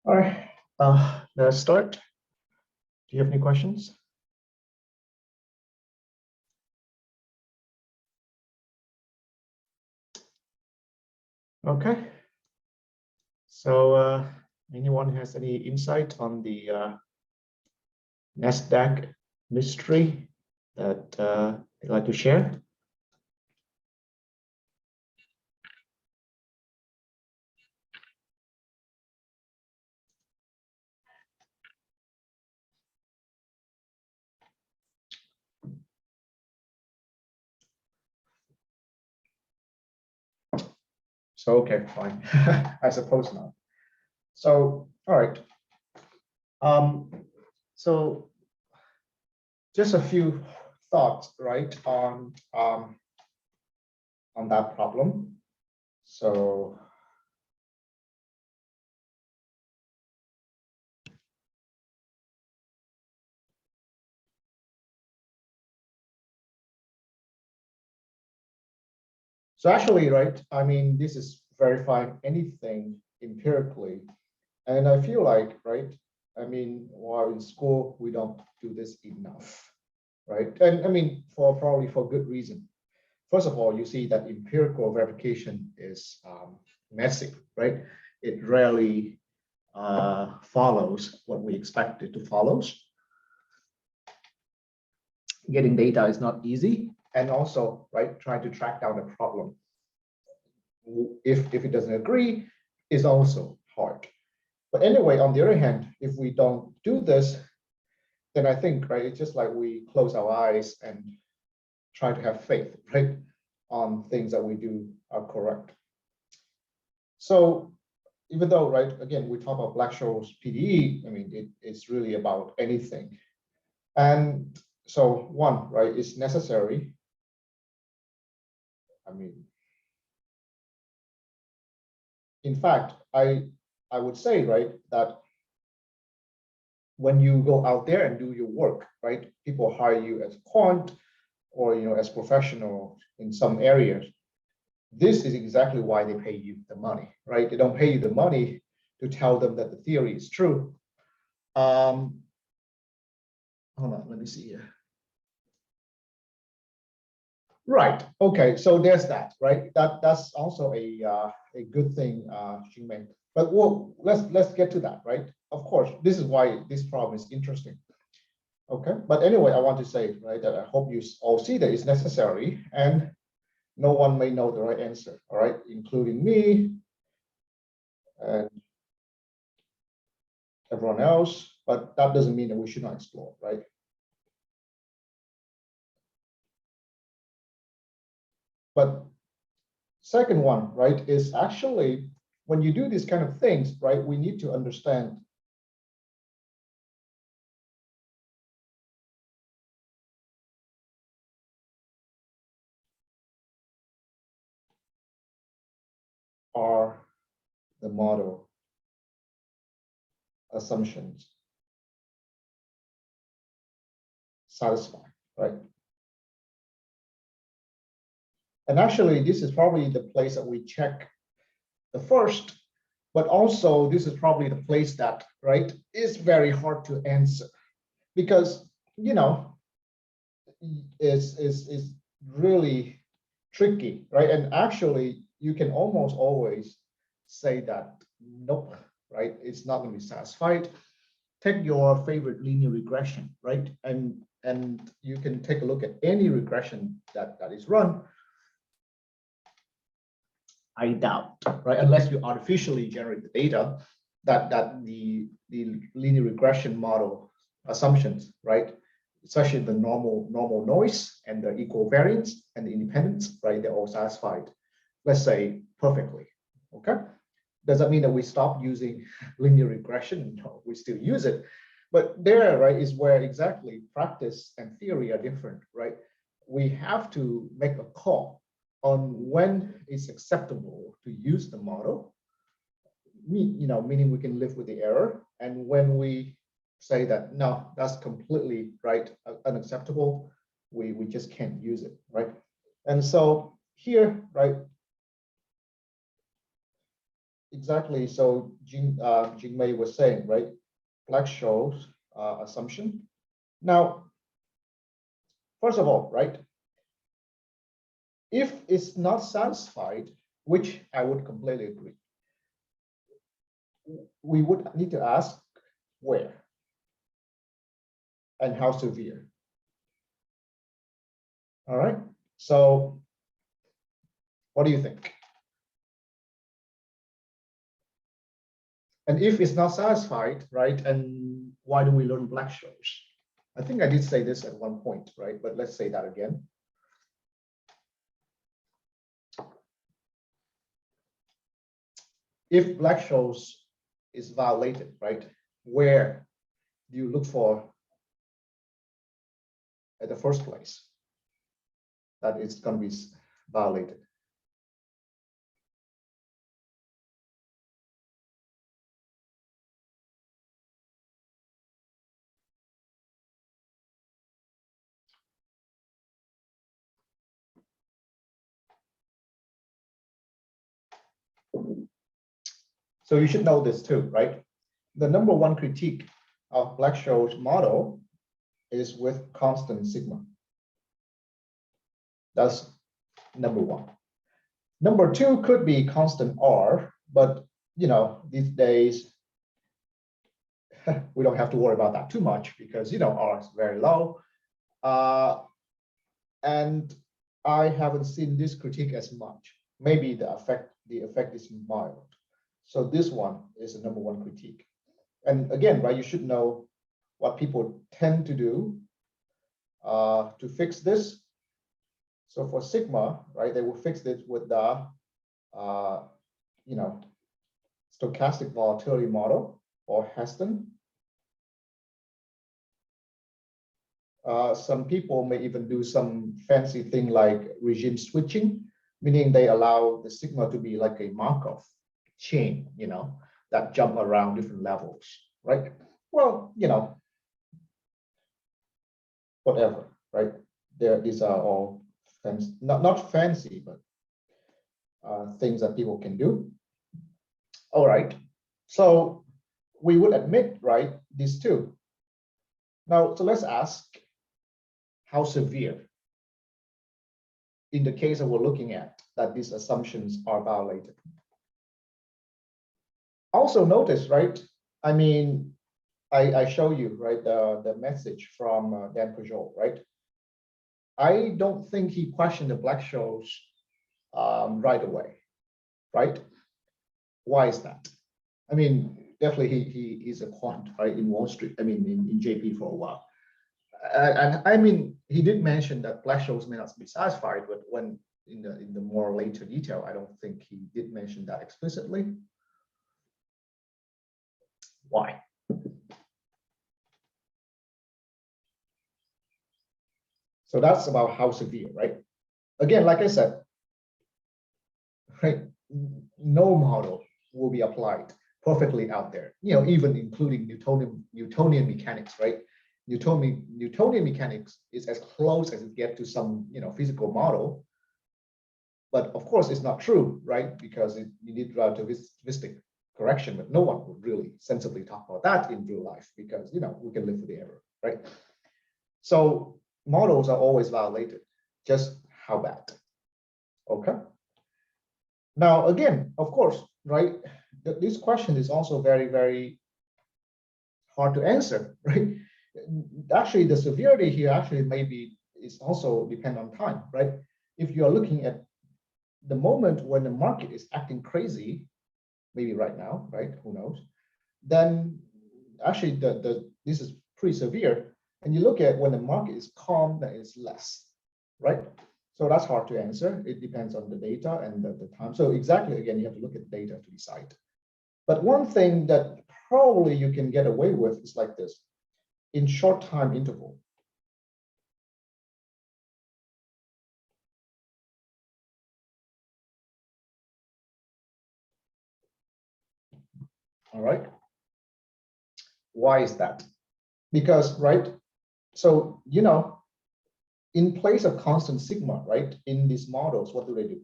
All right, let's start. Do you have any questions? Okay. So anyone has any insight on the NASDAQ mystery that they'd like to share? So, okay, fine. I suppose not. So, all right. So just a few thoughts, right, on that problem. So actually, right, I mean, this is verifying anything empirically. And I feel like, right, I mean, while in school, we don't do this enough, right? And I mean, probably for good reason. First of all, you see that empirical verification is messy, right? It rarely follows what we expect it to follow. Getting data is not easy. And also, right, trying to track down the problem. If it doesn't agree, is also hard. But anyway, on the other hand, if we don't do this, then I think, right, it's just like we close our eyes and try to have faith, right, on things that we do are correct. So even though, right, again, we talk about Black-Scholes PDE, I mean, it's really about anything. And so one, right, is necessary. I mean, in fact, I would say, right, that when you go out there and do your work, right, people hire you as quant or as professional in some areas. This is exactly why they pay you the money, right? They don't pay you the money to tell them that the theory is true. Hold on, let me see here. Right. Okay. So there's that. Right. That's also a good thing, Xingmei. But let's get to that. Right. Of course, this is why this problem is interesting. Okay. But anyway, I want to say, right, that I hope you all see that it's necessary, and no one may know the right answer. All right, including me and everyone else. But that doesn't mean that we should not explore. Right. But second one, right, is actually when you do these kind of things, right, we need to understand are the model assumptions satisfied, right? And actually, this is probably the place that we check the first, but also this is probably the place that, right, is very hard to answer because, is really tricky, right? And actually, you can almost always say that, nope, right? It's not going to be satisfied. Take your favorite linear regression, right? And you can take a look at any regression that is run. I doubt, right? Unless you artificially generate the data, that the linear regression model assumptions, right? Especially the normal noise and the equal variance and the independence, right? They're all satisfied, let's say perfectly. Okay. Does that mean that we stop using linear regression? No, we still use it. But there, right, is where exactly practice and theory are different, right? We have to make a call on when it's acceptable to use the model, meaning we can live with the error, and when we say that no, that's completely right, unacceptable, we just can't use it, right? And so here, right, exactly. So Jingmei was saying, right? Black-Scholes assumption. Now, first of all, right? If it's not satisfied, which I would completely agree, we would need to ask where and how severe. All right. So what do you think? And if it's not satisfied, right? And why do we learn Black-Scholes? I think I did say this at one point, right? But let's say that again. If Black-Scholes is violated, right? Where do you look for at the first place that it's going to be violated? So you should know this too, right? The number one critique of Black-Scholes model is with constant sigma. That's number one. Number two could be constant R, but you know, these days we don't have to worry about that too much because you know R is very low. And I haven't seen this critique as much. Maybe the effect is mild. So this one is the number one critique. And again, right, you should know what people tend to do to fix this. So for sigma, right, they will fix it with the you know, stochastic volatility model or Heston. Some people may even do some fancy thing like regime switching, meaning they allow the sigma to be like a Markov chain, you know, that jump around different levels, right? Well, you know, whatever, right? These are all fancy, not fancy, but things that people can do. All right, so we would admit, right, these two. Now, so let's ask how severe in the case that we're looking at that these assumptions are violated. Also notice, right, I mean, I show you, right, the message from Dan Pujol, right? I don't think he questioned the Black-Scholes right away, right? Why is that? I mean, definitely he's a quant, right, in Wall Street, I mean, in JP for a while. And I mean, he did mention that Black-Scholes may not be satisfied, but when in the more later detail, I don't think he did mention that explicitly. Why? So that's about how severe, right? Again, like I said, right, no model will be applied perfectly out there, you know, even including Newtonian mechanics, right? Newtonian mechanics is as close as it gets to some, you know, physical model. But of course, it's not true, right? Because you need relativistic correction, but no one would really sensibly talk about that in real life because, you know, we can live with the error, right? So models are always violated. Just how bad? Okay. Now, again, of course, right? This question is also very, very hard to answer, right? Actually, the severity here actually maybe is also depend on time, right? If you are looking at the moment when the market is acting crazy, maybe right now, right? Who knows? Then actually this is pretty severe. And you look at when the market is calm, that is less, right? So that's hard to answer. It depends on the data and the time. So exactly, again, you have to look at the data to decide. But one thing that probably you can get away with is like this. In short time interval. All right. Why is that? Because, right, so, you know, in place of constant sigma, right, in these models, what do?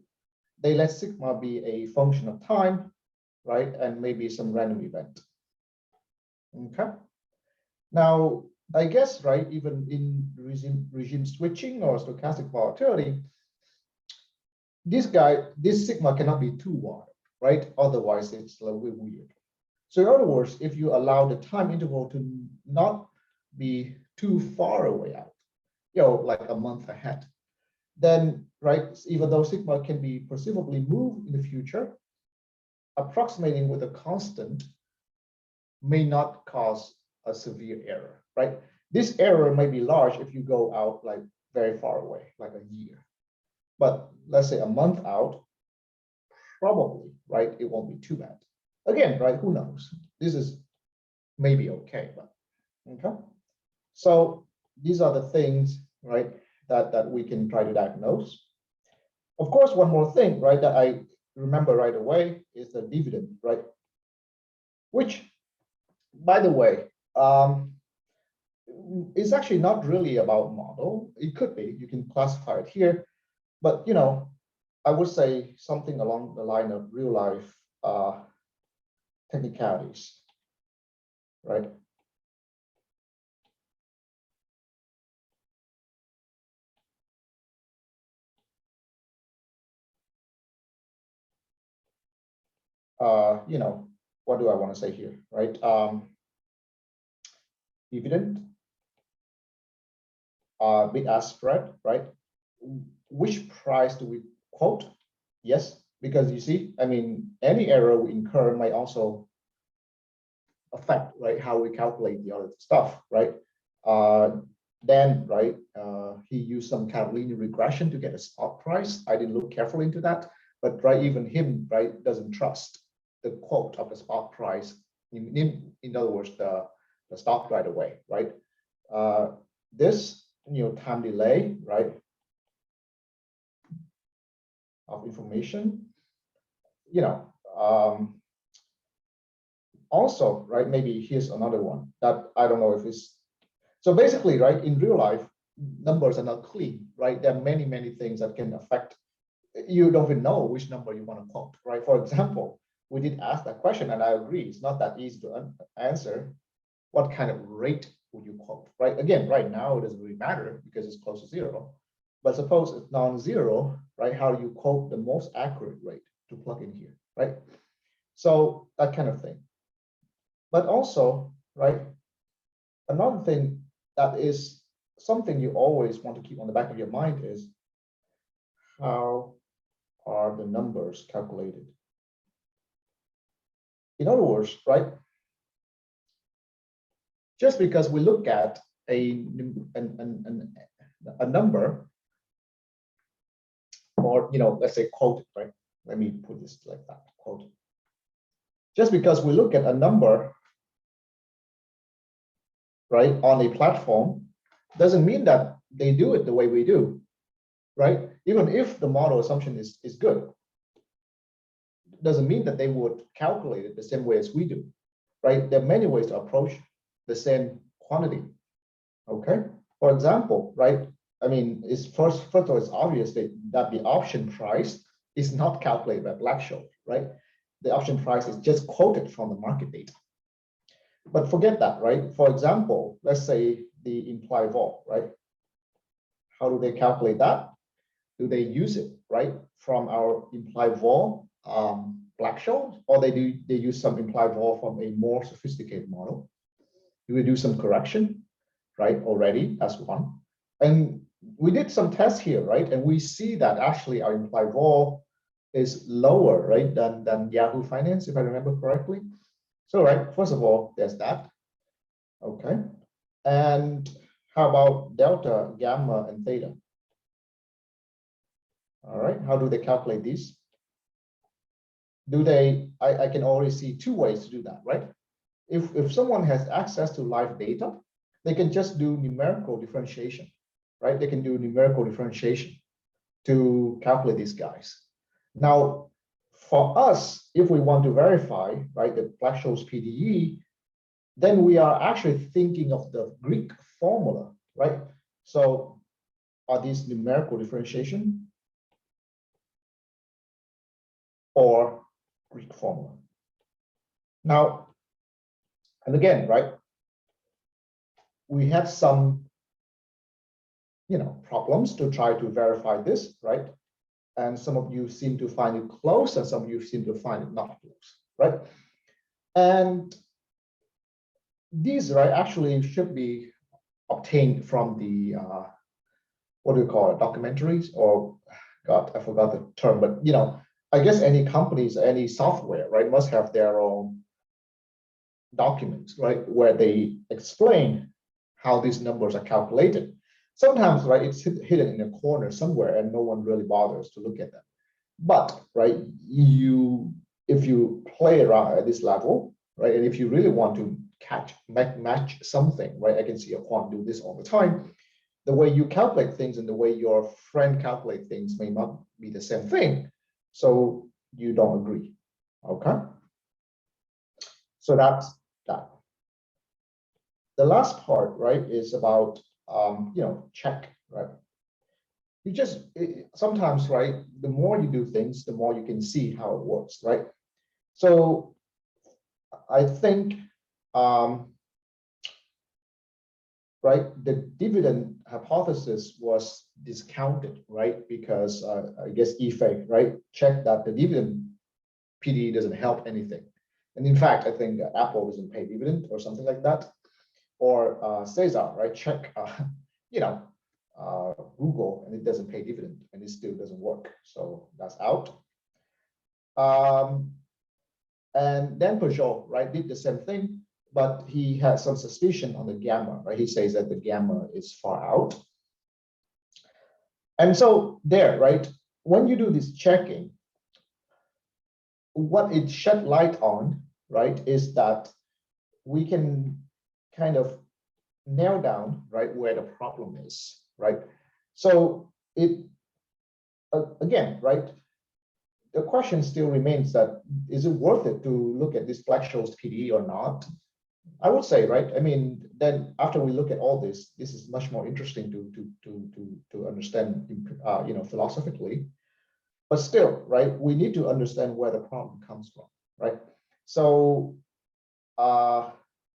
They let sigma be a function of time, right? And maybe some random event. Okay. Now, I guess, right, even in regime switching or stochastic volatility, this sigma cannot be too wide, right? Otherwise, it's a little bit weird. So in other words, if you allow the time interval to not be too far away out, like a month ahead, then, right, even though sigma can be perceivably moved in the future, approximating with a constant may not cause a severe error, right? This error may be large if you go out like very far away, like a year. But let's say a month out, probably, right, it won't be too bad. Again, right, who knows? This is maybe okay, but okay. So these are the things, right, that we can try to diagnose. Of course, one more thing, right, that I remember right away is the dividend, right? Which, by the way, is actually not really about model. It could be, you can classify it here, but I would say something along the line of real life technicalities, right? What do I want to say here, right? Dividend, bid-ask spread, right? Which price do we quote? Yes, because you see, I mean, any error we incur might also affect, right, how we calculate the other stuff, right? Then, right, he used some kind of linear regression to get a spot price. I didn't look carefully into that, but right, even him, right, doesn't trust the quote of the spot price. In other words, the stock right away, right? This, time delay, right, of information, also, right, maybe here's another one that I don't know if it's, so basically, right, in real life, numbers are not clean, right? There are many, many things that can affect, you don't even know which number you want to quote, right? For example, we did ask that question, and I agree, it's not that easy to answer. What kind of rate would you quote, right? Again, right now, it doesn't really matter because it's close to zero. But suppose it's non-zero, right? How do you quote the most accurate rate to plug in here, right? So that kind of thing. But also, right, another thing that is something you always want to keep on the back of your mind is how are the numbers calculated? In other words, right, just because we look at a number, or let's say quote, right? Let me put this like that, quote. Just because we look at a number, right, on a platform, doesn't mean that they do it the way we do, right? Even if the model assumption is good, doesn't mean that they would calculate it the same way as we do, right? There are many ways to approach the same quantity, okay? For example, right, I mean, it's first of all, it's obvious that the option price is not calculated by Black-Scholes, right? The option price is just quoted from the market data. But forget that, right? For example, let's say the implied vol, right? How do they calculate that? Do they use it, right, from our implied vol Black-Scholes, or they use some implied vol from a more sophisticated model? Do we do some correction, right? Already, that's one. And we did some tests here, right? And we see that actually our implied vol is lower, right, than Yahoo Finance, if I remember correctly. So, right, first of all, there's that. Okay. And how about delta, gamma, and theta? All right, how do they calculate these? Do they, I can already see two ways to do that, right? If someone has access to live data, they can just do numerical differentiation, right? They can do numerical differentiation to calculate these guys. Now, for us, if we want to verify, right, the Black-Scholes PDE, then we are actually thinking of the Greek formula, right? So are these numerical differentiation or Greek formula? Now, and again, right, we had some, problems to try to verify this, right? And some of you seem to find it close, and some of you seem to find it not close, right? And these, right, actually should be obtained from the what do you call it, documentaries, or God, I forgot the term, but I guess any companies, any software, right, must have their own documents, right, where they explain how these numbers are calculated. Sometimes, right, it's hidden in a corner somewhere and no one really bothers to look at them. But, right, if you play around at this level, right, and if you really want to match something, right, I can see a quant do this all the time. The way you calculate things and the way your friend calculate things may not be the same thing. So you don't agree, okay? So that's that. The last part, right, is about, check, right? You just, sometimes, right, the more you do things, the more you can see how it works, right? So I think, right, the dividend hypothesis was discounted, right? Because I guess Yifei, right, checked that the dividend PDE doesn't help anything. And in fact, I think Apple doesn't pay dividend or something like that. Or Cesar, right, check, Google, and it doesn't pay dividend, and it still doesn't work. So that's out. And then Peugeot, right, did the same thing, but he had some suspicion on the gamma, right? He says that the gamma is far out. And so there, right, when you do this checking, what it shed light on, right, is that we can kind of nail down, right, where the problem is, right? So it, again, right, the question still remains that, is it worth it to look at this Black-Scholes PDE or not? I would say, right, I mean, then after we look at all this is much more interesting to understand, philosophically. But still, right, we need to understand where the problem comes from, right? So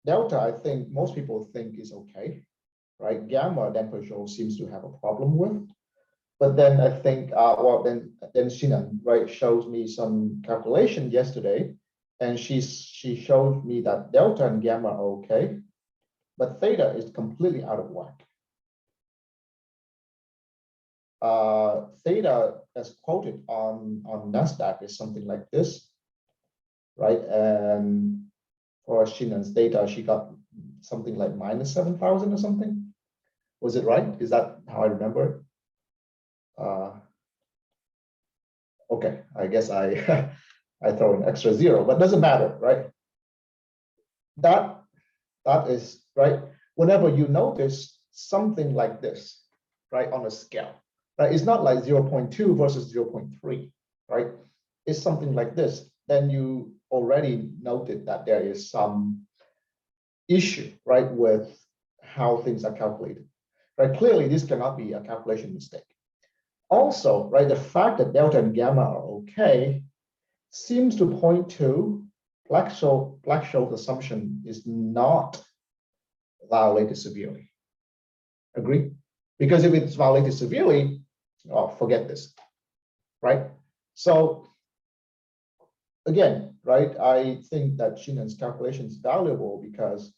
delta, I think most people think is okay, right? Gamma, then Peugeot seems to have a problem with. But then I think, then Shinan, right, shows me some calculation yesterday, and she showed me that delta and gamma are okay, but theta is completely out of whack. Theta, as quoted on NASDAQ, is something like this, right? And for Shinan's data, she got something like minus 7,000 or something. Was it right? Is that how I remember it? Okay, I guess I I throw an extra zero, but doesn't matter, right? That is right. Whenever you notice something like this, right, on a scale, right, it's not like 0.2 versus 0.3, right? It's something like this. Then you already noted that there is some issue, right, with how things are calculated, right? Clearly, this cannot be a calculation mistake. Also, right, the fact that delta and gamma are okay seems to point to Black-Scholes assumption is not violated severely. Agree? Because if it's violated severely, oh, forget this, right? So again, right, I think that Shinan's calculation is valuable because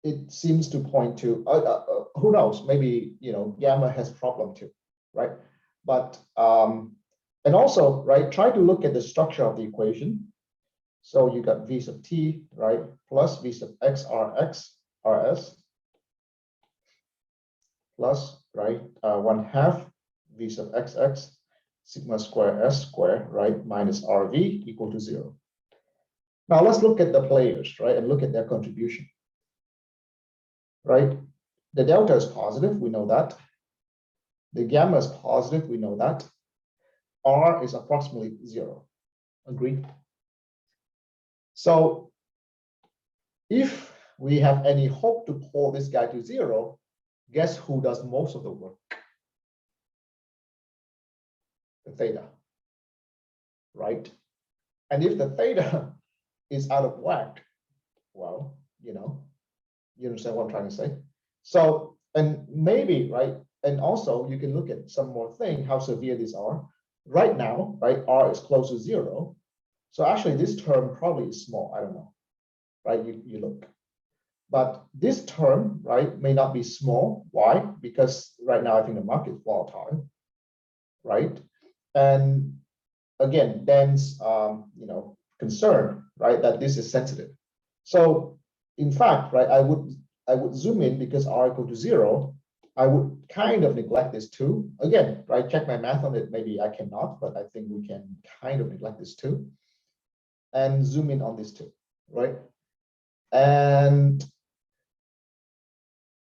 it seems to point to, who knows, maybe, gamma has problem too, right? But, and also, right, try to look at the structure of the equation. So you got V sub t, right, plus V sub x Rx, Rs, plus, right, 1/2 V sub xx sigma square S square, right, minus RV equal to 0. Now let's look at the players, right, and look at their contribution. Right? The delta is positive, we know that. The gamma is positive, we know that. R is approximately 0. Agreed? So if we have any hope to pull this guy to 0, guess who does most of the work? The theta, right? And if the theta is out of whack, well, you understand what I'm trying to say? So, and maybe, right? And also you can look at some more thing, how severe these are. Right now, right, R is close to 0. So actually this term probably is small, I don't know, right? You look. But this term, right, may not be small. Why? Because right now I think the market is volatile, right? And again, Dan's concern, right, that this is sensitive. So in fact, right, I would zoom in because R equal to 0. I would kind of neglect this too. Again, right, check my math on it. Maybe I cannot, but I think we can kind of neglect this too. And zoom in on this too, right? And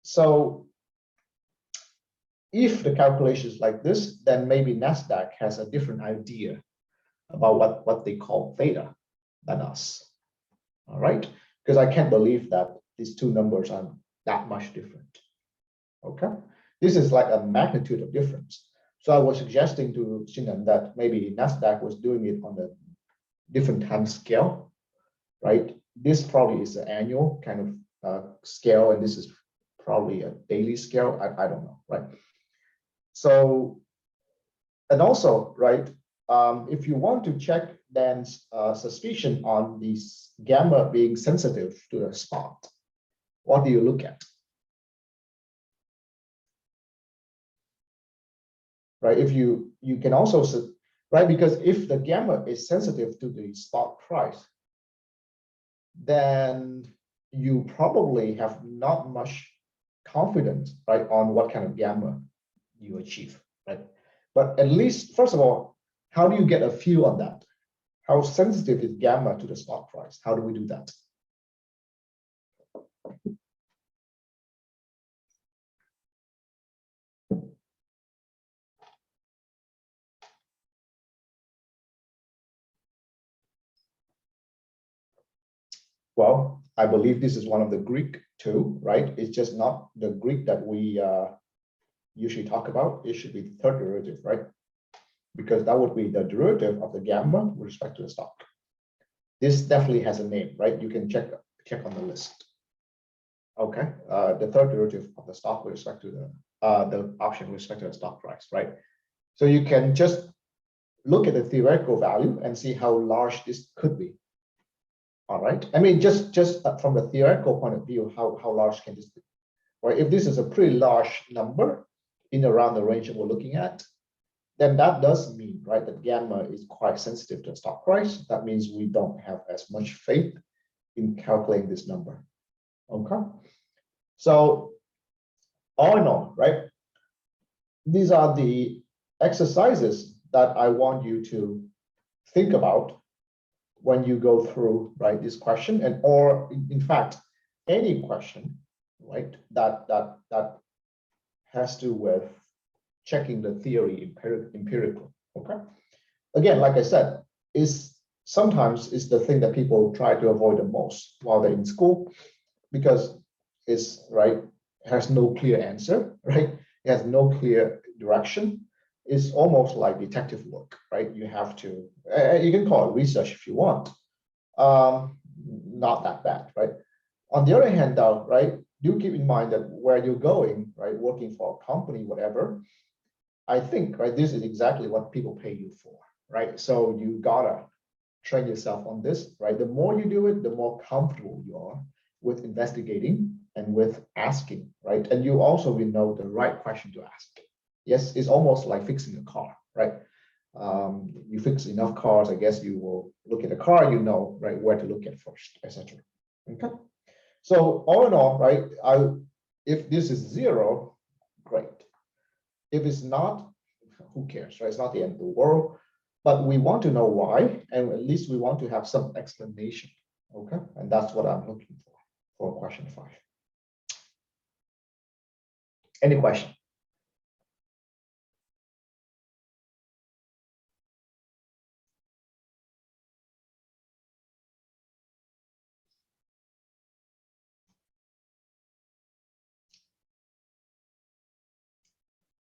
so if the calculation is like this, then maybe NASDAQ has a different idea about what they call theta than us. All right, because I can't believe that these two numbers are that much different. Okay, this is like a magnitude of difference. So I was suggesting to Shinan that maybe NASDAQ was doing it on a different time scale, right? This probably is an annual kind of scale, and this is probably a daily scale. I don't know, right? So, and also, right, if you want to check Dan's suspicion on this gamma being sensitive to the spot, what do you look at? Right, if you can also, right, because if the gamma is sensitive to the spot price, then you probably have not much confidence, right, on what kind of gamma you achieve, right? But at least, first of all, how do you get a feel on that? How sensitive is gamma to the spot price? How do we do that? Well, I believe this is one of the Greek too, right? It's just not the Greek that we usually talk about. It should be the third derivative, right? Because that would be the derivative of the gamma with respect to the stock. This definitely has a name, right? You can check on the list. Okay, the third derivative of the stock with respect to the option with respect to the stock price, right? So you can just look at the theoretical value and see how large this could be. All right. I mean, just from the theoretical point of view, how large can this be? Right. If this is a pretty large number in around the range that we're looking at, then that does mean, right, that gamma is quite sensitive to the stock price. That means we don't have as much faith in calculating this number. Okay. So all in all, right, these are the exercises that I want you to think about when you go through, right, this question, and or in fact any question, right, that has to do with checking the theory empirical. Okay, again, like I said, is sometimes is the thing that people try to avoid the most while they're in school, because it's right, has no clear answer, right, it has no clear direction. Is almost like detective work, right? You have to, you can call it research if you want. Not that bad, right? On the other hand, though, right, do keep in mind that where you're going, right, working for a company, whatever, I think, right, this is exactly what people pay you for, right? So you gotta train yourself on this, right? The more you do it, the more comfortable you are with investigating and with asking, right? And you also will know the right question to ask. Yes, it's almost like fixing a car, right? You fix enough cars, I guess you will look at a car, you know, right, where to look at first, etc. Okay. So all in all, right, if this is 0, great. If it's not, who cares, right? It's not the end of the world, but we want to know why, and at least we want to have some explanation. Okay, and that's what I'm looking for question 5. Any question?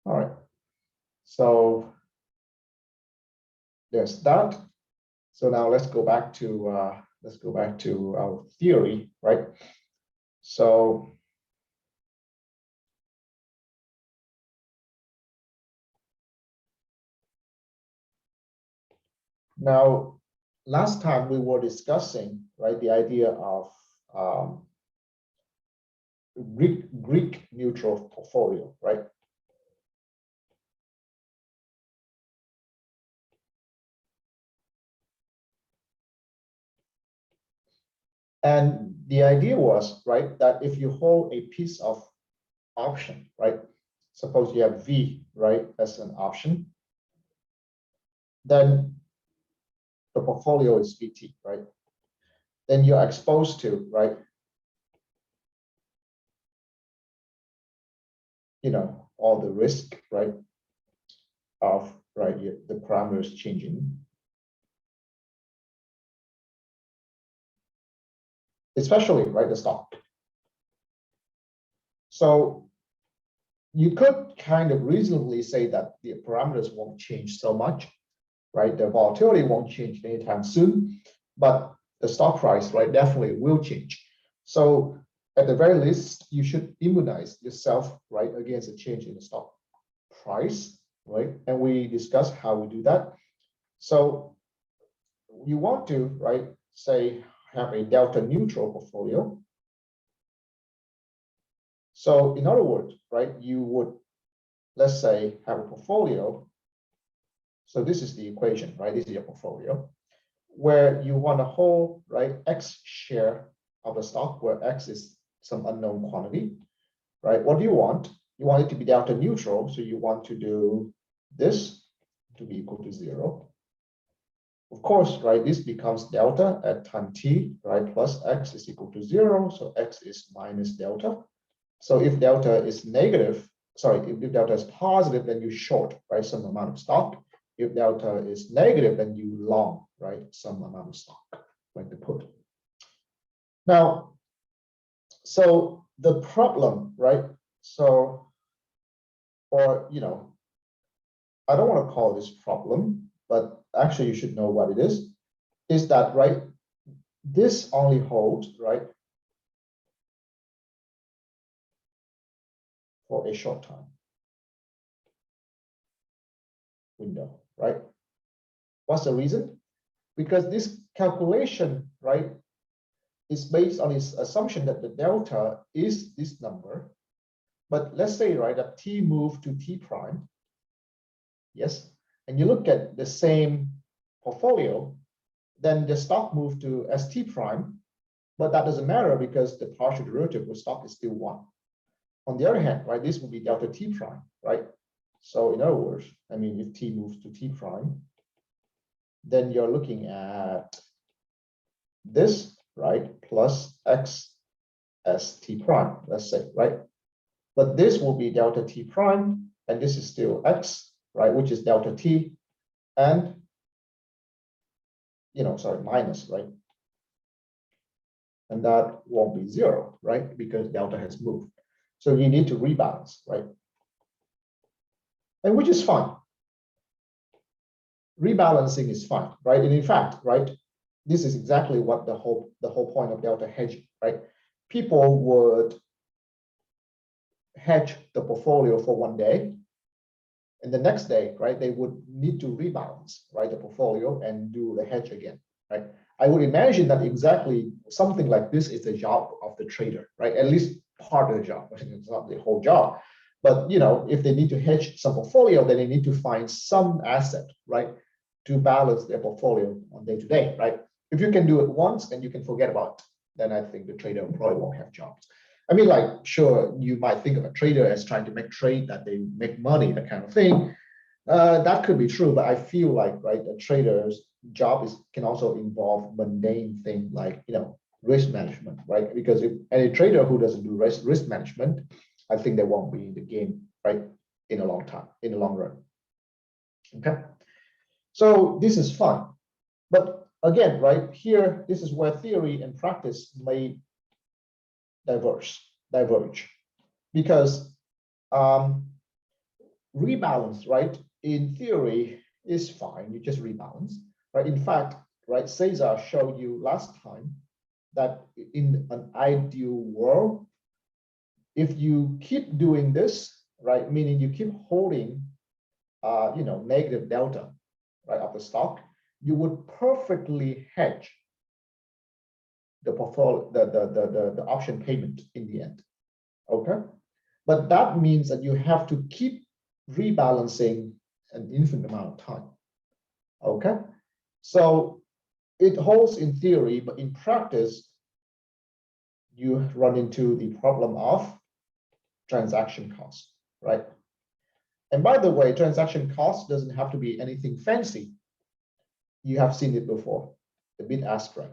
All right, so there's that. So now let's go back to let's go back to our theory, right? So now, last time we were discussing, right, the idea of Greek neutral portfolio, right? And the idea was, right, that if you hold a piece of option, right, suppose you have V, right, as an option, then the portfolio is VT, right? Then you're exposed to, right, you know, all the risk, right, of, right, the parameters changing. Especially, right, the stock. So you could kind of reasonably say that the parameters won't change so much, right? The volatility won't change anytime soon, but the stock price, right, definitely will change. So at the very least, you should immunize yourself, right, against a change in the stock price, right? And we discussed how we do that. So you want to, right, say, have a delta neutral portfolio. So in other words, right, you would, let's say, have a portfolio. So this is the equation, right? This is your portfolio, where you want to hold, right, X share of the stock, where X is some unknown quantity, right? What do you want? You want it to be delta neutral. So you want to do this to be equal to 0. Of course, right, this becomes delta at time t, right, plus X is equal to 0. So X is minus delta. So if delta is negative, sorry, if delta is positive, then you short, right, some amount of stock. If delta is negative, then you long, right, some amount of stock, like the put. Now, so the problem, right, so, or, you know, I don't want to call this problem, but actually you should know what it is that, right, this only holds, right, for a short time window, right? What's the reason? Because this calculation, right, is based on this assumption that the delta is this number. But let's say, right, that t moved to t prime. Yes. And you look at the same portfolio, then the stock moved to st prime. But that doesn't matter because the partial derivative of stock is still 1. On the other hand, right, this will be delta t prime, right? So in other words, I mean, if t moves to t prime, then you're looking at this, right, plus x as t prime, let's say, right? But this will be delta t prime, and this is still x, right, which is delta t, and, you know, sorry, minus, right? And that won't be 0, right, because delta has moved. So you need to rebalance, right? And which is fine. Rebalancing is fine, right? And in fact, right, this is exactly what the whole point of delta hedging, right? People would hedge the portfolio for 1 day, and the next day, right, they would need to rebalance, right, the portfolio and do the hedge again, right? I would imagine that exactly something like this is the job of the trader, right? At least part of the job. It's not the whole job, but, you know, if they need to hedge some portfolio, then they need to find some asset, right, to balance their portfolio on day to day, right? If you can do it once and you can forget about it, then I think the trader probably won't have jobs. I mean, like, sure, you might think of a trader as trying to make trade that they make money, that kind of thing. That could be true, but I feel like, right, a trader's job can also involve mundane things like, you know, risk management, right? Because if any trader who doesn't do risk management, I think they won't be in the game, right, in a long time, in the long run. Okay, so this is fun, but again, right here, this is where theory and practice may diverge, because rebalance, right, in theory is fine. You just rebalance, right? In fact, right, Cesar showed you last time that in an ideal world, if you keep doing this, right, meaning you keep holding, negative delta, right, of the stock, you would perfectly hedge the portfolio, the option payment in the end. Okay, but that means that you have to keep rebalancing an infinite amount of time. Okay, so it holds in theory, but in practice, you run into the problem of transaction cost, right? And by the way, transaction cost doesn't have to be anything fancy. You have seen it before, the bid-ask spread,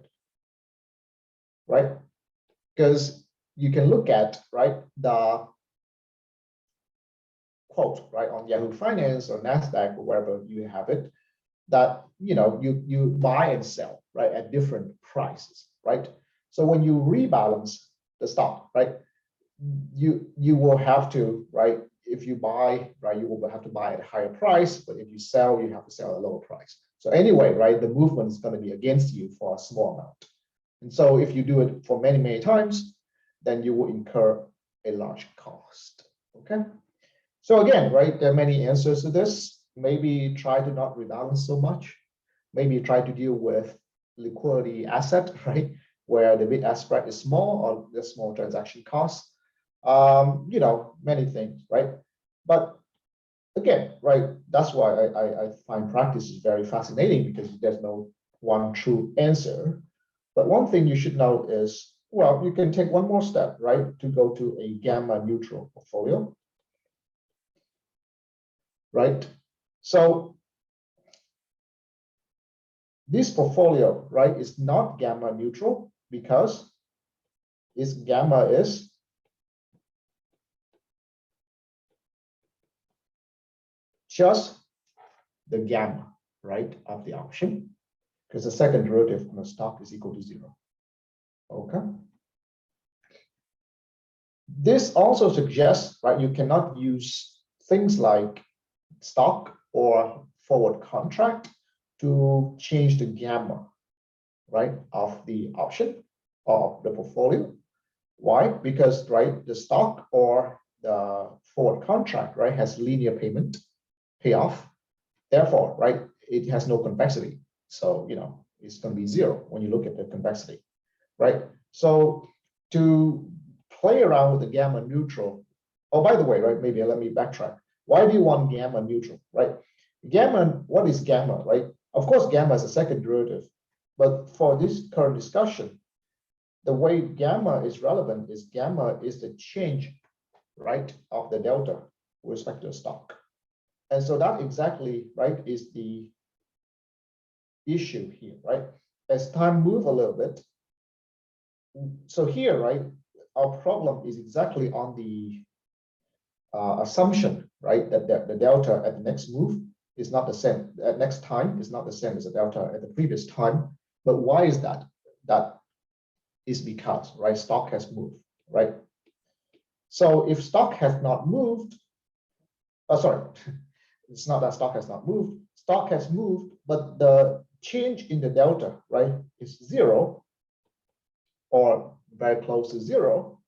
right? Because you can look at, right, the quote, right, on Yahoo Finance or NASDAQ or wherever you have it, that, you buy and sell, right, at different prices, right? So when you rebalance the stock, right, you will have to, right, if you buy, right, you will have to buy at a higher price, but if you sell, you have to sell at a lower price. So anyway, right, the movement is going to be against you for a small amount. And so if you do it for many, many times, then you will incur a large cost. Okay. So again, right, there are many answers to this. Maybe try to not rebalance so much. Maybe try to deal with liquidity asset, right, where the bid-ask spread is small or the small transaction costs. Many things, right? But again, right, that's why I find practice is very fascinating, because there's no one true answer. But one thing you should know is, well, you can take one more step, right, to go to a gamma neutral portfolio, right? So this portfolio, right, is not gamma neutral because its gamma is just the gamma, right, of the option, because the second derivative on the stock is equal to 0. Okay. This also suggests, right, you cannot use things like stock or forward contract to change the gamma, right, of the option of the portfolio. Why? Because, right, the stock or the forward contract, right, has linear payoff. Therefore, right, it has no convexity. So, it's going to be 0 when you look at the convexity, right? So to play around with the gamma neutral, oh, by the way, right, maybe let me backtrack. Why do you want gamma neutral, right? Gamma, what is gamma, right? Of course, gamma is a second derivative, but for this current discussion, the way gamma is relevant is gamma is the change, right, of the delta with respect to the stock. And so that exactly, right, is the issue here, right? As time move a little bit, so here, right, our problem is exactly on the assumption, right, that the delta at the next move is not the same, at next time is not the same as the delta at the previous time. But why is that? That is because, right, stock has moved, right? So if stock has not moved, it's not that stock has not moved, stock has moved, but the change in the delta, right, is 0 or very close to 0,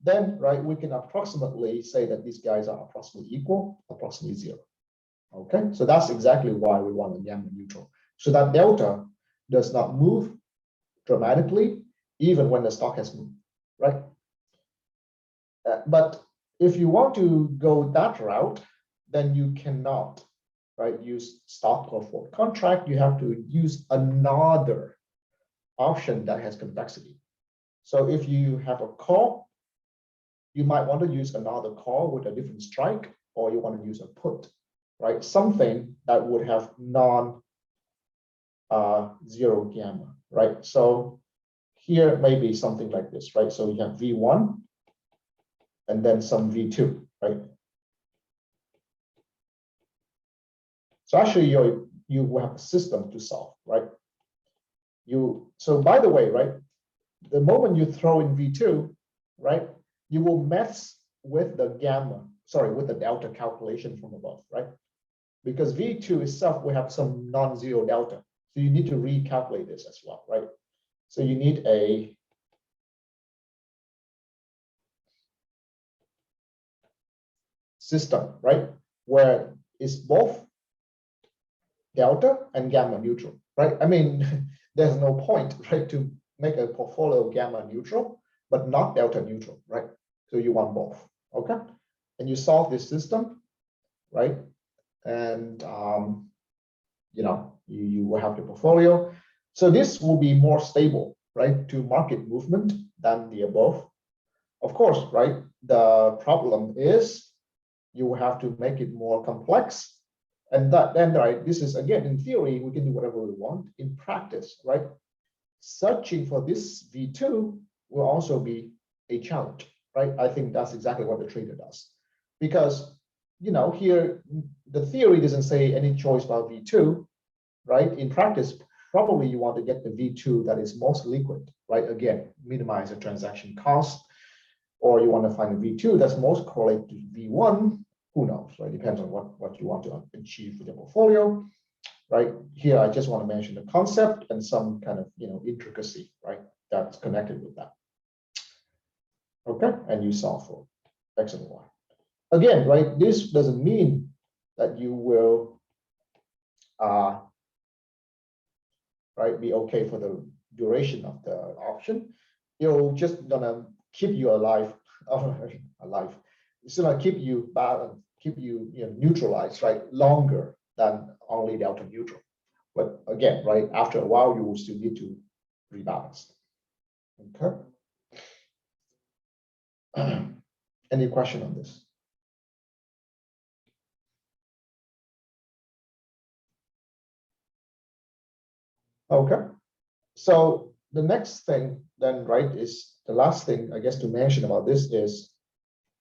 then, right, we can approximately say that these guys are approximately equal, approximately 0. Okay, so that's exactly why we want a gamma neutral. So that delta does not move dramatically, even when the stock has moved, right? But if you want to go that route, then you cannot, right, use stock or forward contract. You have to use another option that has convexity. So if you have a call, you might want to use another call with a different strike, or you want to use a put, right? Something that would have non-zero gamma, right? So here may be something like this, right? So you have V1 and then some V2, right? So actually you will have a system to solve, right? So by the way, right, the moment you throw in V2, right, you will mess with the with the delta calculation from above, right? Because V2 itself will have some non-zero delta. So you need to recalculate this as well, right? So you need a system, right, where it's both delta and gamma neutral, right? I mean, there's no point, right, to make a portfolio gamma neutral, but not delta neutral, right? So you want both, okay? And you solve this system, right? And you will have the portfolio. So this will be more stable, right, to market movement than the above. Of course, right, the problem is you will have to make it more complex. And then, right, this is, again, in theory, we can do whatever we want. In practice, right, searching for this V2 will also be a challenge, right? I think that's exactly what the trader does. Because, here, the theory doesn't say any choice about V2, right? In practice, probably you want to get the V2 that is most liquid, right? Again, minimize the transaction cost, or you want to find a V2 that's most correlated to V1, who knows, right? Depends on what you want to achieve with your portfolio, right? Here, I just want to mention the concept and some kind of, intricacy, right? That's connected with that. Okay, and you solve for X and Y. Again, right, this doesn't mean that you will, right, be okay for the duration of the option. It'll just gonna keep you alive, alive. It's gonna keep you balanced, keep you, neutralized, right, longer than only delta neutral. But again, right, after a while, you will still need to rebalance. Okay. Any question on this? Okay. So the next thing then, right, is the last thing, I guess, to mention about this is,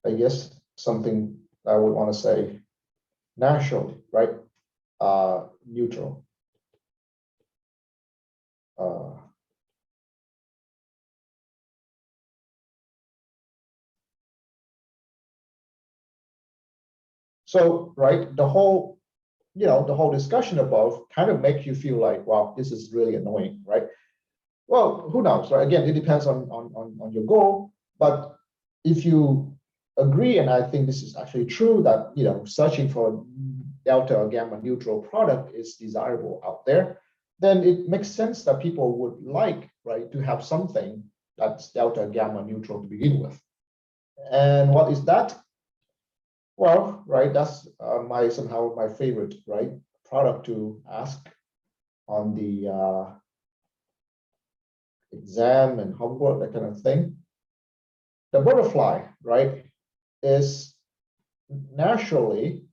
I guess, something I would want to say naturally, right? Neutral. So, right, the whole discussion above kind of makes you feel like, wow, this is really annoying, right? Well, who knows, right? Again, it depends on your goal. But if you agree, and I think this is actually true, that searching for delta or gamma neutral product is desirable out there, then it makes sense that people would like, right, to have something that's delta gamma neutral to begin with. And what is that? Well, right, that's somehow my favorite, right, product to ask on the exam and homework, that kind of thing. The butterfly, right, is naturally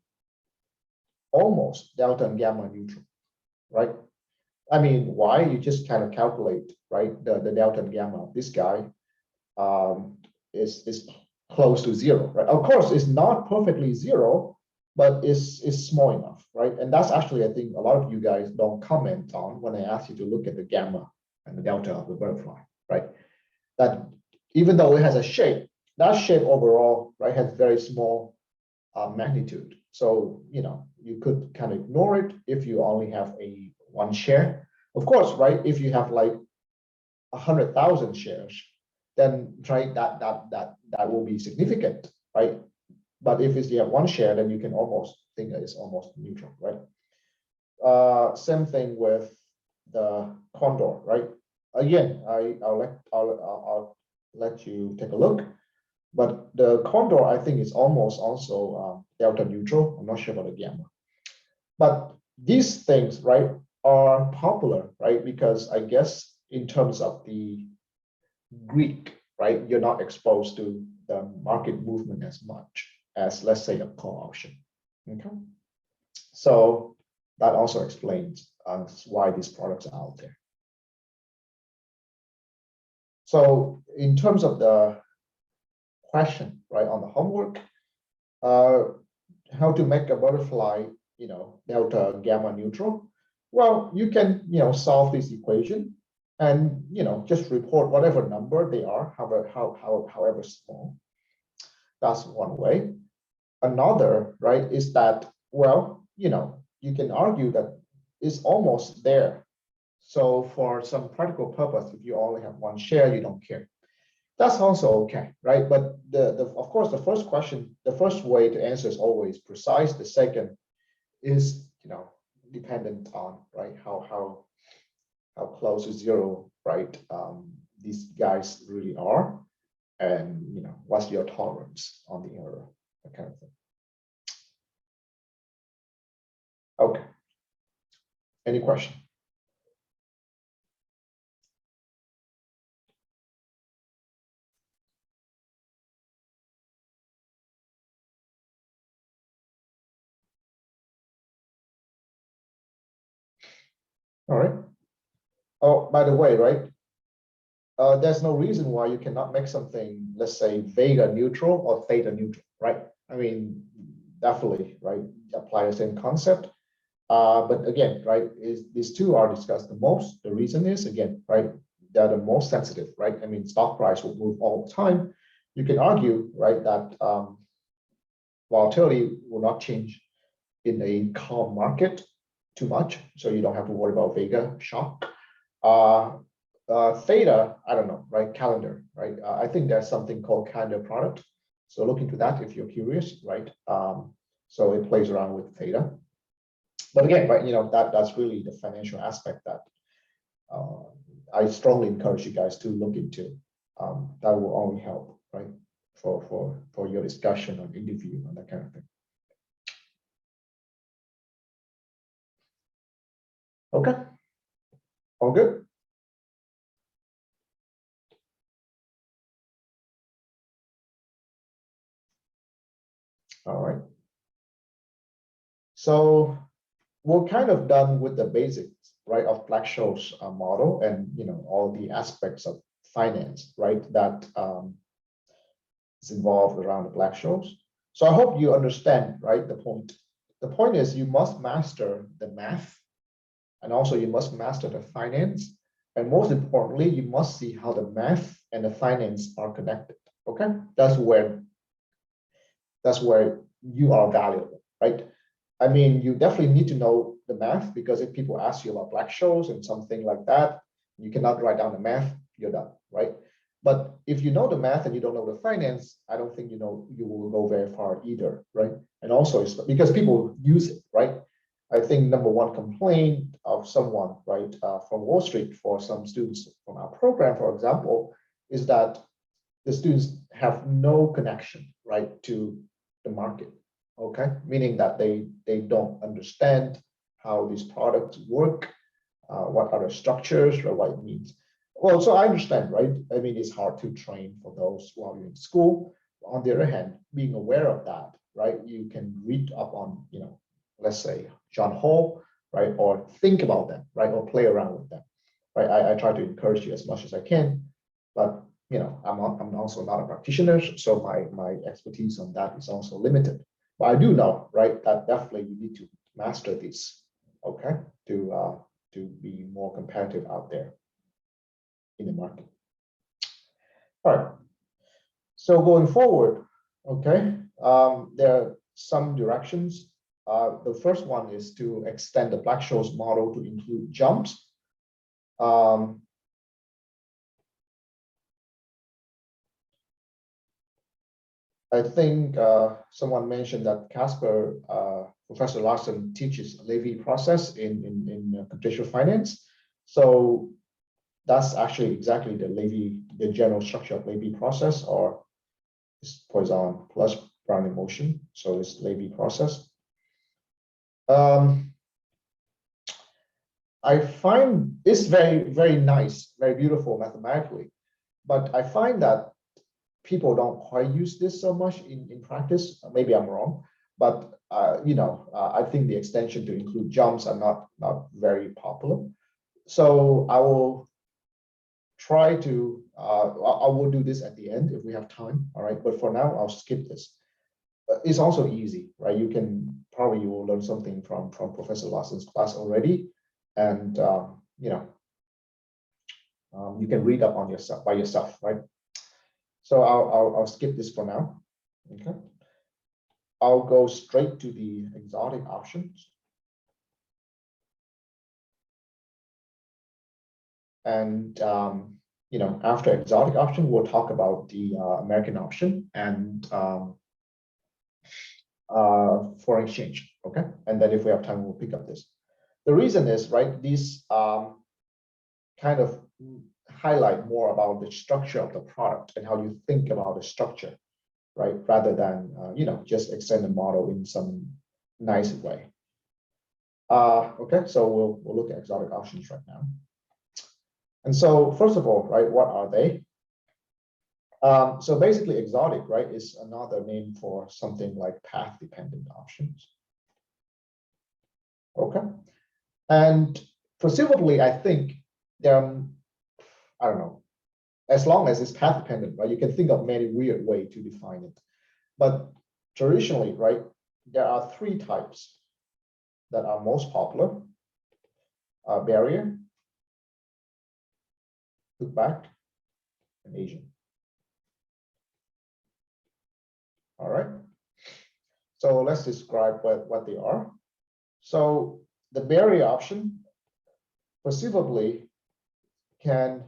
almost delta and gamma neutral, right? I mean, why? You just kind of calculate, right, the delta and gamma of this guy is close to zero, right? Of course, it's not perfectly zero, but it's small enough, right? And that's actually, I think, a lot of you guys don't comment on when I ask you to look at the gamma and the delta of the butterfly, right? That even though it has a shape, that shape overall, right, has very small magnitude. So, you could kind of ignore it if you only have a one share. Of course, right, if you have like 100,000 shares, then right, that will be significant, right? But if you have one share, then you can almost think that it's almost neutral, right? Same thing with the condor, right? Again, I'll let you take a look. But the condor, I think, is almost also delta neutral. I'm not sure about the gamma. But these things, right, are popular, right? Because I guess in terms of the Greek, right, you're not exposed to the market movement as much as, let's say, a call option. Okay. So that also explains why these products are out there. So in terms of the question, right, on the homework, how to make a butterfly, delta gamma neutral. Well, you can, solve this equation and, just report whatever number they are, however small. That's one way. Another, right, is that, well, you can argue that it's almost there, So for some practical purpose, if you only have one share, you don't care. That's also okay, right? But of course, the first question, the first way to answer is always precise. The second is, dependent on, right, how close to zero, right, these guys really are, and what's your tolerance on the error, that kind of thing. Okay. Any question? All right. Oh, by the way, right? There's no reason why you cannot make something, let's say, vega neutral or theta neutral, right? I mean, definitely, right? Apply the same concept. But again, right, these two are discussed the most. The reason is, again, right, they're the most sensitive, right? I mean, stock price will move all the time. You can argue, right, that volatility will not change in a calm market too much, so you don't have to worry about vega shock. Theta, I don't know, right? Calendar, right? I think there's something called calendar product. So look into that if you're curious, right? So it plays around with theta. But again, right, that's really the financial aspect that I strongly encourage you guys to look into. That will only help, right, for your discussion or interview and that kind of thing. Okay, all good. All right. So we're kind of done with the basics, right, of Black-Scholes model and all the aspects of finance, right, that is involved around the Black-Scholes. So I hope you understand, right, the point. The point is you must master the math, and also you must master the finance, and most importantly, you must see how the math and the finance are connected. Okay, that's where you are valuable, right? I mean, you definitely need to know the math, because if people ask you about Black-Scholes and something like that, you cannot write down the math, you're done, right? But if you know the math and you don't know the finance, I don't think you will go very far either, right? And also it's because people use it, right? I think number one complaint of someone, right, from Wall Street for some students from our program, for example, is that the students have no connection, right, to the market. Okay, meaning that they don't understand how these products work, what are the structures, or what it means. Well, so I understand, right? I mean, it's hard to train for those while you're in school. On the other hand, being aware of that, right, you can read up on, let's say John Hall, right, or think about them, right, or play around with them, right? I try to encourage you as much as I can, but I'm also not a practitioner, so my expertise on that is also limited. But I do know, right, that definitely you need to master this, okay, to be more competitive out there in the market. All right. So going forward, okay, there are some directions. The first one is to extend the Black-Scholes model to include jumps. I think someone mentioned that Casper, Professor Larson teaches Levy process in computational finance. So that's actually exactly the general structure of Levy process, or it's Poisson plus Brownian motion. So it's Levy process. I find it's very, very nice, very beautiful mathematically, but I find that people don't quite use this so much in practice. Maybe I'm wrong, but I think the extension to include jumps are not very popular. So I will try to I will do this at the end if we have time. All right, but for now I'll skip this. It's also easy, right? You will learn something from Professor Larson's class already, and you can read up on yourself by yourself, right? So I'll skip this for now. Okay. I'll go straight to the exotic options. And after exotic option, we'll talk about the American option and foreign exchange. Okay, and then if we have time, we'll pick up this. The reason is, right, these kind of highlight more about the structure of the product and how you think about the structure, right, rather than just extend the model in some nice way. Okay, so we'll look at exotic options right now. And so first of all, right, what are they? So basically exotic, right, is another name for something like path-dependent options. Okay, and presumably, I think I don't know, as long as it's path-dependent, right, you can think of many weird ways to define it. But traditionally, right, there are three types that are most popular: barrier, look-back, and Asian. All right. So let's describe what they are. So the barrier option perceivably can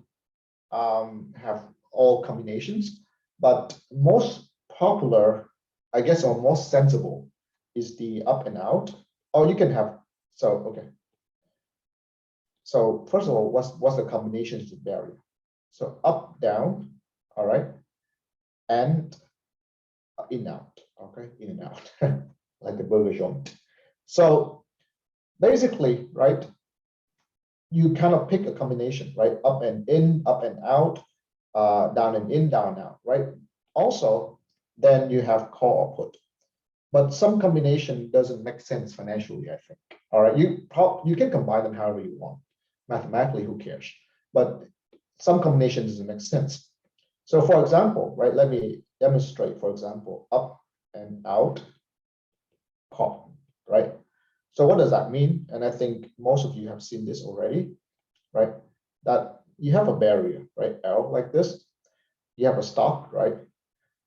have all combinations, but most popular, I guess, or most sensible is the up and out. Or you can have, so okay. So first of all, what's the combinations of barrier? So up, down, all right, and in, out, okay, in and out, like a burger joint. So basically, right, you kind of pick a combination, right, up and in, up and out, down and in, down and out, right? Also, then you have call or put. But some combination doesn't make sense financially, I think. All right, you can combine them however you want. Mathematically, who cares? But some combination doesn't make sense. So for example, right, let me demonstrate, for example, up and out, call, right? So what does that mean? And I think most of you have seen this already, right? That you have a barrier, right? L like this. You have a stock, right?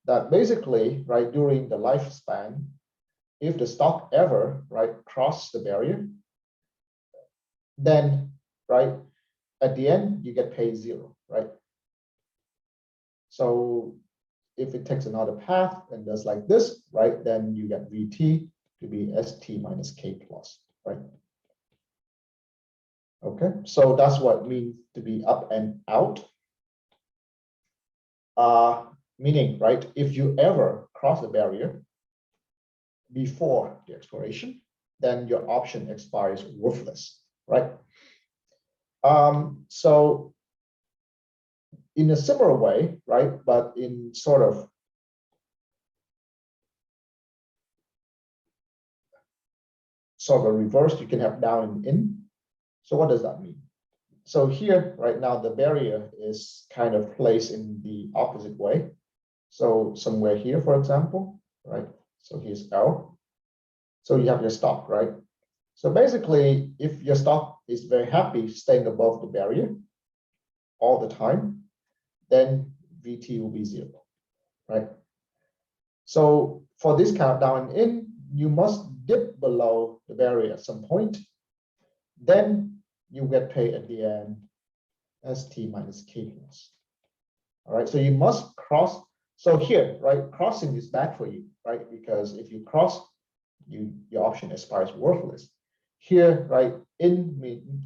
That basically, right, during the lifespan, if the stock ever, right, cross the barrier, then, right, at the end, you get paid zero, right? So if it takes another path and does like this, right, then you get VT to be ST minus K plus, right? Okay, so that's what it means to be up and out. Meaning, right, if you ever cross the barrier before the expiration, then your option expires worthless, right? So in a similar way, right, but in sort of a reverse, you can have down and in. So what does that mean? So here, right now, the barrier is kind of placed in the opposite way. So somewhere here, for example, right? So here's L. So you have your stock, right? So basically, if your stock is very happy staying above the barrier all the time, then VT will be zero, right? So for this kind of down and in, you must dip below the barrier at some point. Then you get paid at the end ST minus K plus. All right, so you must cross. So here, right, crossing is bad for you, right? Because if you cross, your option expires worthless. Here, right,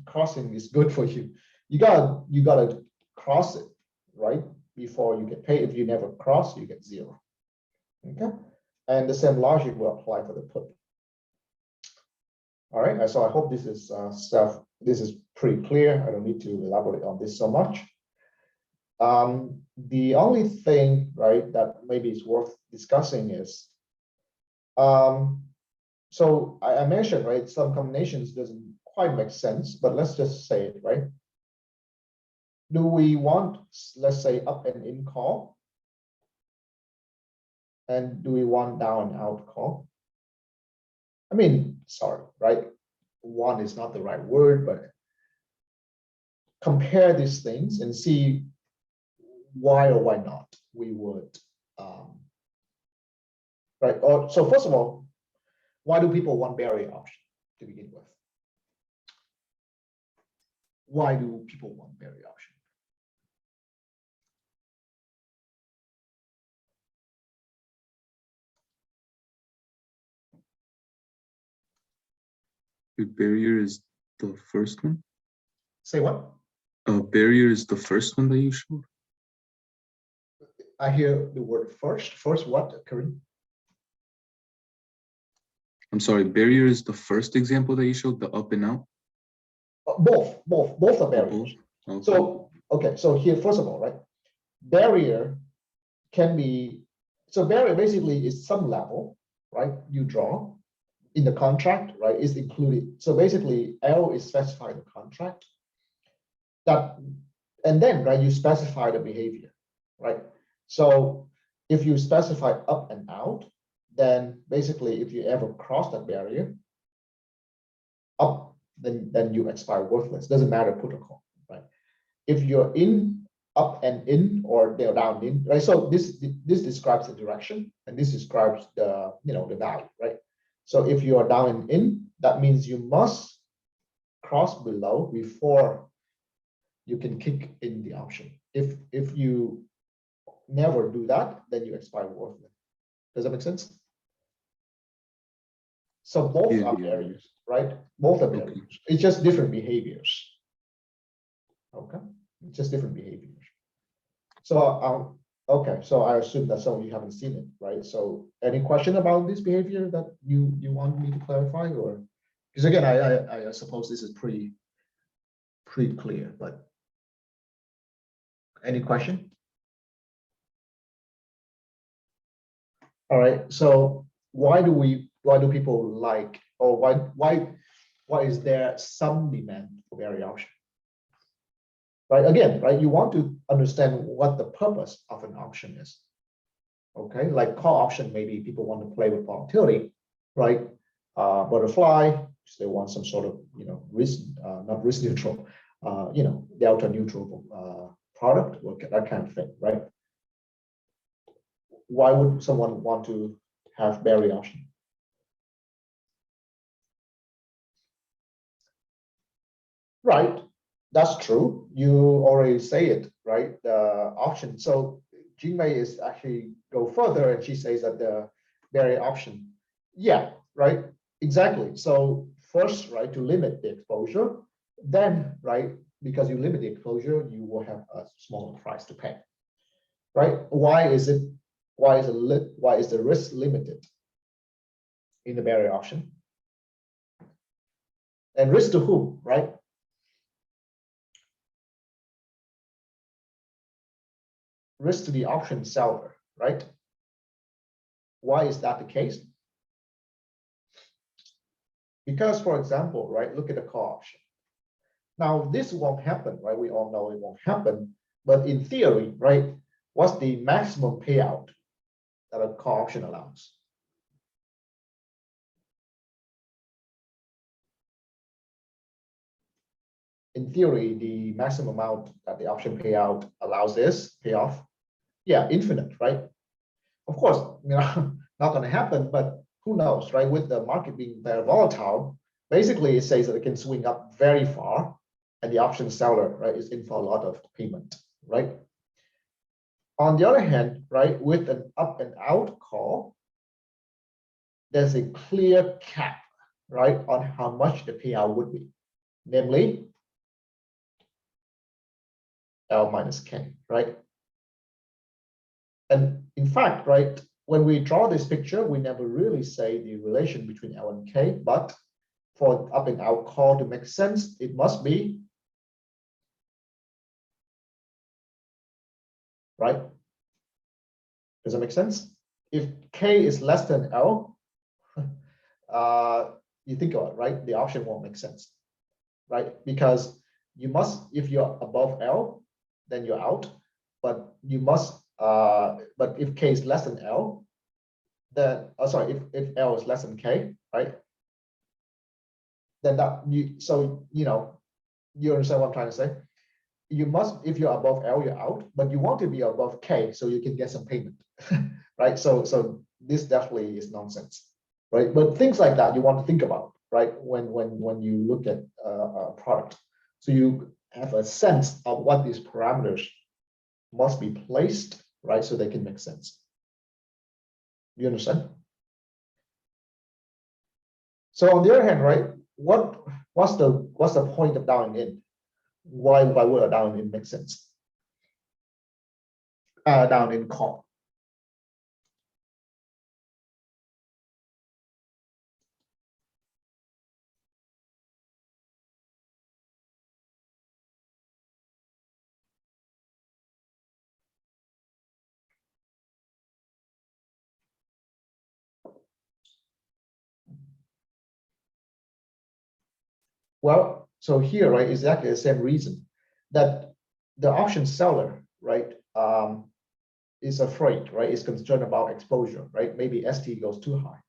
crossing is good for you. You gotta cross it, right, before you get paid. If you never cross, you get zero. Okay, and the same logic will apply for the put. All right, so I hope this is this is pretty clear. I don't need to elaborate on this so much. The only thing, right, that maybe is worth discussing is, so I mentioned, right, some combinations doesn't quite make sense, but let's just say it, right? Do we want, let's say, up and in call? And do we want down and out call? I mean, sorry, right? One is not the right word, but compare these things and see why or why not we would, right? So first of all, why do people want barrier option to begin with? Why do people want barrier option? The barrier is the first one? Say what? Barrier is the first one that you showed? I hear the word first. First what, Karim? I'm sorry, barrier is the first example that you showed, the up and out? Both are barriers. Okay. So, okay, so here, first of all, right, barrier can be, so barrier basically is some level, right, you draw in the contract, right, is included. So basically, L is specified in the contract that, and then, right, you specify the behavior, right? So if you specify up and out, then basically, if you ever cross that barrier, up, then you expire worthless. Doesn't matter protocol, right? If you're in, up and in, or they're down in, right? So this describes the direction, and this describes the the value, right? So if you are down and in, that means you must cross below before you can kick in the option. If you never do that, then you expire worthless. Does that make sense? So both are barriers, right? Both are barriers. Okay. It's just different behaviors. Okay, it's just different behaviors. So okay, so I assume that some of you haven't seen it, right? So any question about this behavior that you want me to clarify, or because again, I suppose this is pretty clear, but any question? All right, so why do people like, or why is there some demand for barrier option? Right, again, right, you want to understand what the purpose of an option is. Okay, like call option, maybe people want to play with volatility, right? Butterfly, they want some sort of risk, not risk neutral, delta neutral product, or that kind of thing, right? Why would someone want to have barrier option? Right, that's true. You already say it, right? The option. So Jingmei is actually go further, and she says that the barrier option. Yeah, right. Exactly. So first, right, to limit the exposure, then, right, because you limit the exposure, you will have a smaller price to pay. Right? Why is the risk limited in the barrier option? And risk to whom, right? Risk to the option seller, right? Why is that the case? Because, for example, right, look at the call option. Now, this won't happen, right? We all know it won't happen, but in theory, right, what's the maximum payout that a call option allows? In theory, the maximum amount that the option payout allows is payoff. Yeah, infinite, right? Of course, not going to happen, but who knows, right? With the market being very volatile, basically it says that it can swing up very far, and the option seller, right, is in for a lot of payment, right? On the other hand, right, with an up and out call, there's a clear cap, right, on how much the payout would be, namely L minus K, right? And in fact, right, when we draw this picture, we never really say the relation between L and K, but for up and out call to make sense, it must be, right? Does that make sense? If K is less than L, you think about it, right? The option won't make sense, right? Because you must, if you're above L, then you're out, but you must, but if K is less than L, then, sorry, if L is less than K, right? Then that you understand what I'm trying to say? You must, if you're above L, you're out, but you want to be above K so you can get some payment, right? So this definitely is nonsense, right? But things like that you want to think about, right? When you look at a product, so you have a sense of what these parameters must be placed, right? So they can make sense. You understand? So on the other hand, right, what what's the point of down and in? Why would a down and in make sense? Down in call. Well, so here, right, exactly the same reason that the option seller, right, is afraid, right, is concerned about exposure, right? Maybe ST goes too high.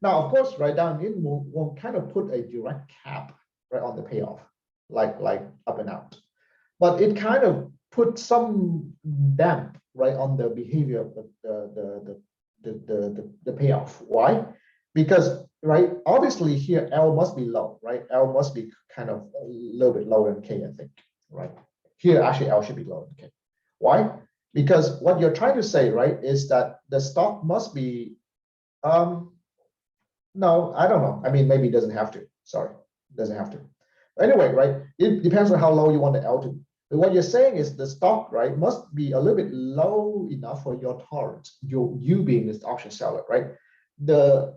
Now, of course, right down in will kind of put a direct cap, right, on the payoff, like up and out, but it kind of put some damp, right, on the behavior of the payoff. Why? Because, right, obviously here L must be low, right? L must be kind of a little bit lower than K, I think, right? Here, actually, L should be lower than K. Why? Because what you're trying to say, right, is that the stock must be, no, I don't know. I mean, maybe it doesn't have to. Sorry, it doesn't have to. Anyway, right, it depends on how low you want the L to be. But what you're saying is the stock, right, must be a little bit low enough for your tolerance, you being this option seller, right? The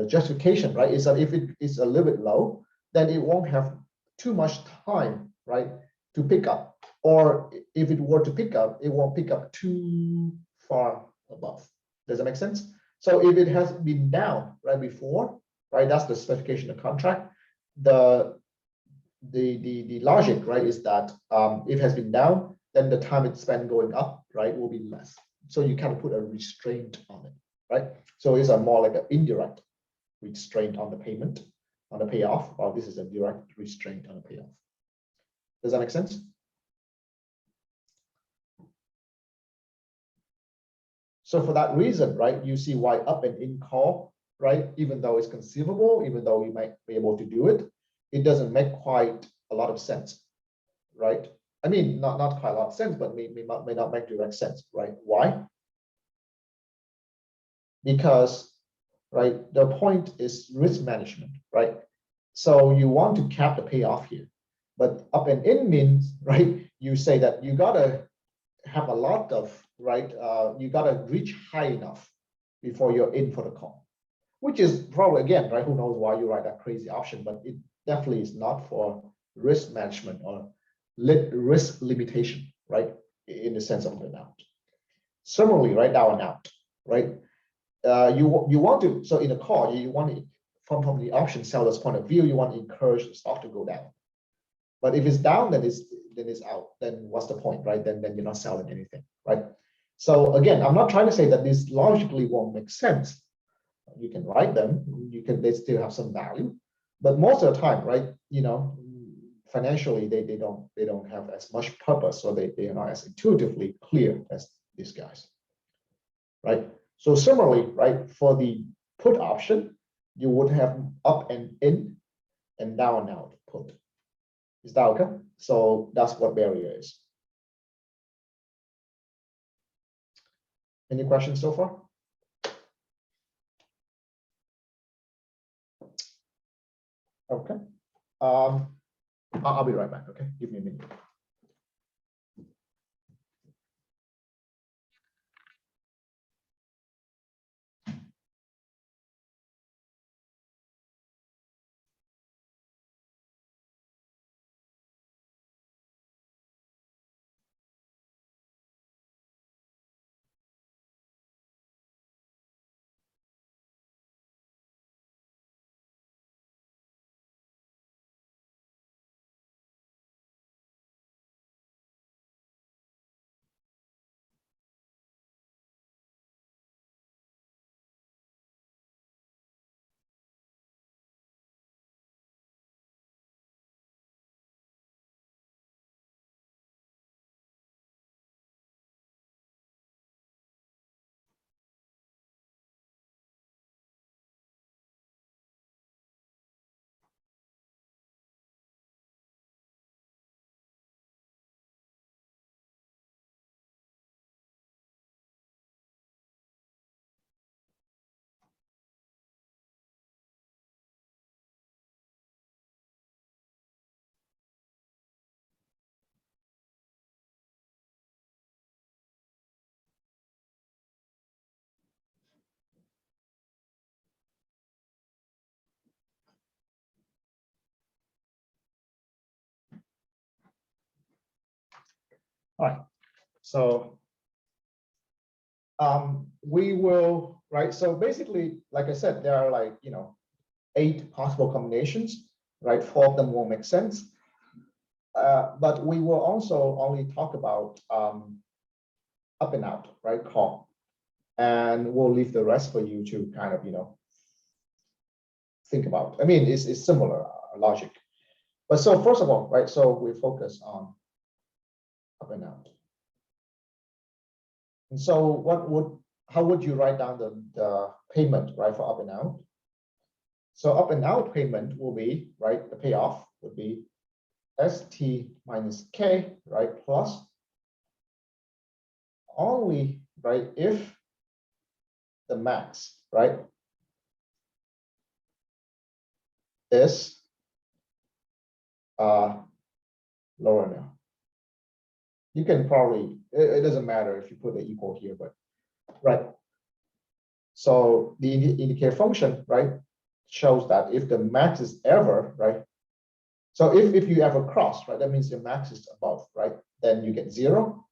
justification, right, is that if it is a little bit low, then it won't have too much time, right, to pick up. Or if it were to pick up, it won't pick up too far above. Does that make sense? So if it has been down right before, right, that's the specification of contract. The logic, right, is that if it has been down, then the time it's spent going up, right, will be less. So you kind of put a restraint on it, right? So it's a more like an indirect restraint on the payment, on the payoff, while this is a direct restraint on the payoff. Does that make sense? So for that reason, right, you see why up and in call, right, even though it's conceivable, even though we might be able to do it, it doesn't make quite a lot of sense, right? I mean, not quite a lot of sense, but may not make direct sense, right? Why? Because, right, the point is risk management, right? So you want to cap the payoff here, but up and in means, right, you say that you gotta have a lot of, right, you gotta reach high enough before you're in for the call, which is probably, again, right, who knows why you write that crazy option, but it definitely is not for risk management or risk limitation, right, in the sense of an out. Similarly, right, down and out, right, you want to, so in a call, you want to, from the option seller's point of view, you want to encourage the stock to go down. But if it's down, then it's out. Then what's the point, right? Then you're not selling anything, right? So again, I'm not trying to say that this logically won't make sense. You can write them, they still have some value, but most of the time, right? You know, financially they don't have as much purpose, so they are not as intuitively clear as these guys, right? So similarly, right, for the put option, you would have up and in and down and out put. Is that okay? So that's what barrier is. Any questions so far? Okay. I'll be right back. Okay, give me a minute. All right. So we will, right? So basically, like I said, there are like, 8 possible combinations, right? 4 of them won't make sense. But we will also only talk about up and out, right? Call. And we'll leave the rest for you to kind of, think about. I mean, it's similar logic. But so first of all, right? So we focus on up and out. And so how would you write down the payment, right, for up and out? So up and out payment will be, right, the payoff would be ST minus K, right, plus only, right, if the max, right, is lower now. You can probably, it doesn't matter if you put the equal here, but right. So the indicator function, right, shows that if the max is ever, right, so if you ever cross, right, that means the max is above, right, then you get 0.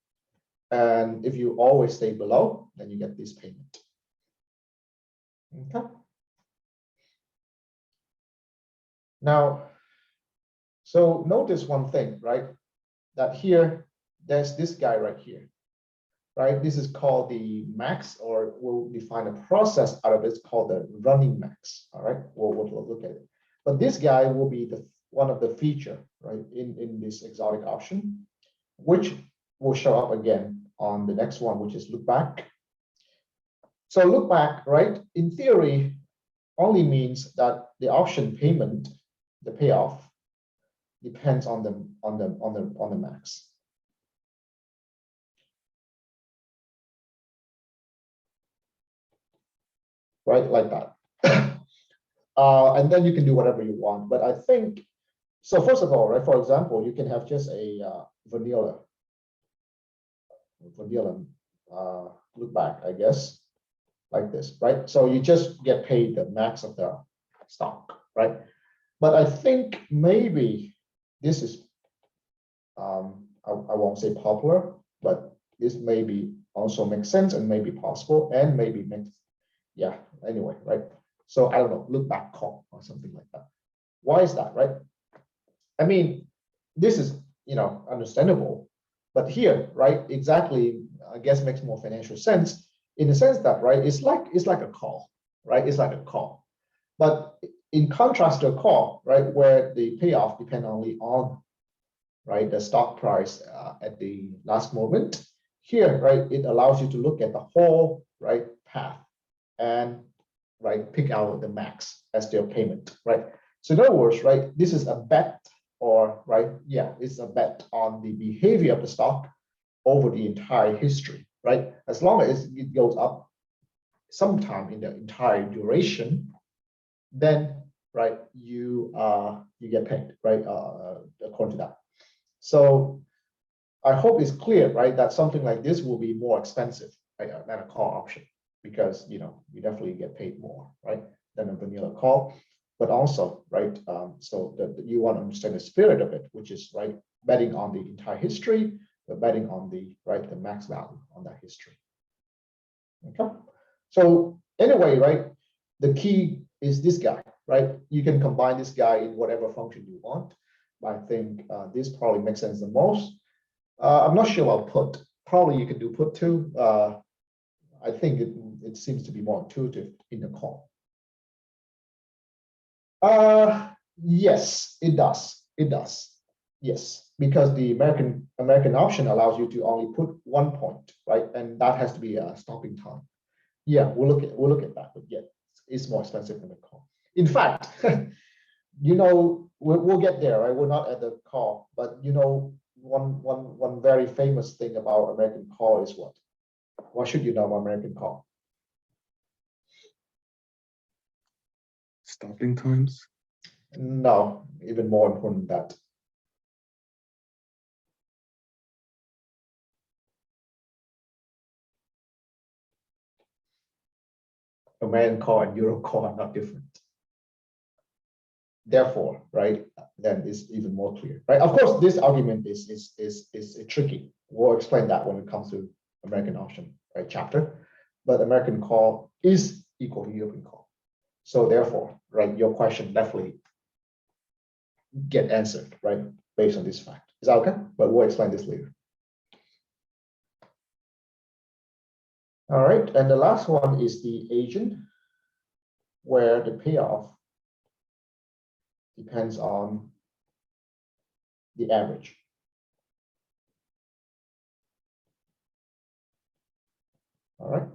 And if you always stay below, then you get this payment. Okay. Now, so notice one thing, right, that here, there's this guy right here, right? This is called the max, or we'll define a process out of it. It's called the running max. All right, we'll look at it. But this guy will be one of the feature, right, in this exotic option, which will show up again on the next one, which is look back. So look back, right, in theory, only means that the option payment, the payoff, depends on the max. Right, like that. And then you can do whatever you want. But I think, so first of all, right, for example, you can have just a vanilla look back, I guess, like this, right? So you just get paid the max of the stock, right? But I think maybe this is, I won't say popular, but this maybe also makes sense and maybe possible and maybe makes, yeah, anyway, right? So I don't know, look back call or something like that. Why is that, right? I mean, this is, understandable, but here, right, exactly, I guess makes more financial sense in the sense that, right, it's like a call, right? It's like a call. But in contrast to a call, right, where the payoff depend only on, right, the stock price at the last moment, here, right, it allows you to look at the whole, right, path and, right, pick out the max as their payment, right? So in other words, right, this is a bet, or, right, yeah, it's a bet on the behavior of the stock over the entire history, right? As long as it goes up sometime in the entire duration, then, right, you get paid, right, according to that. So I hope it's clear, right, that something like this will be more expensive, right, than a call option, because you definitely get paid more, right, than a vanilla call. But also, right, so that you want to understand the spirit of it, which is, right, betting on the entire history, but betting on the, right, the max value on that history. Okay. So anyway, right, the key is this guy, right? You can combine this guy in whatever function you want. I think this probably makes sense the most. I'm not sure about put. Probably you can do put too. I think it seems to be more intuitive in the call. Yes, it does. It does. Yes, because the American option allows you to only put 1 point, right? And that has to be a stopping time. Yeah, we'll look at that, but yeah, it's more expensive than the call. In fact, we'll get there, right? We're not at the call, but one very famous thing about American call is what? What should you know about American call? Stopping times. No, even more important than that. American call and Euro call are not different. therefore, right, then it's even more clear, right? Of course, this argument is tricky. We'll explain that when it comes to American option, right, chapter. But American call is equal to European call. So therefore, right, your question definitely get answered, right, based on this fact. Is that okay? But we'll explain this later. All right, and the last one is the agent, where the payoff depends on the average. All right,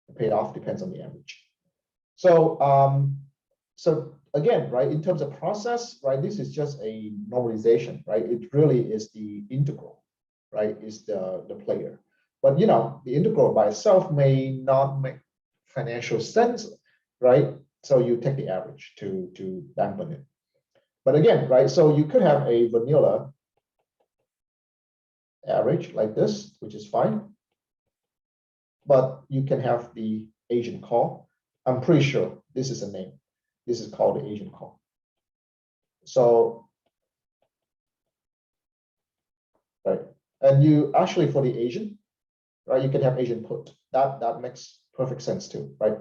the payoff depends on the average. So, so again, right, in terms of process, right, this is just a normalization, right? It really is the integral, right, is the player. But you know, the integral by itself may not make financial sense, right? So you take the average to dampen it. But again, right, so you could have a vanilla average like this, which is fine. But you can have the agent call. I'm pretty sure this is a name. This is called the agent call. So, right, and you actually for the agent, right, you can have agent put. That makes perfect sense too, right?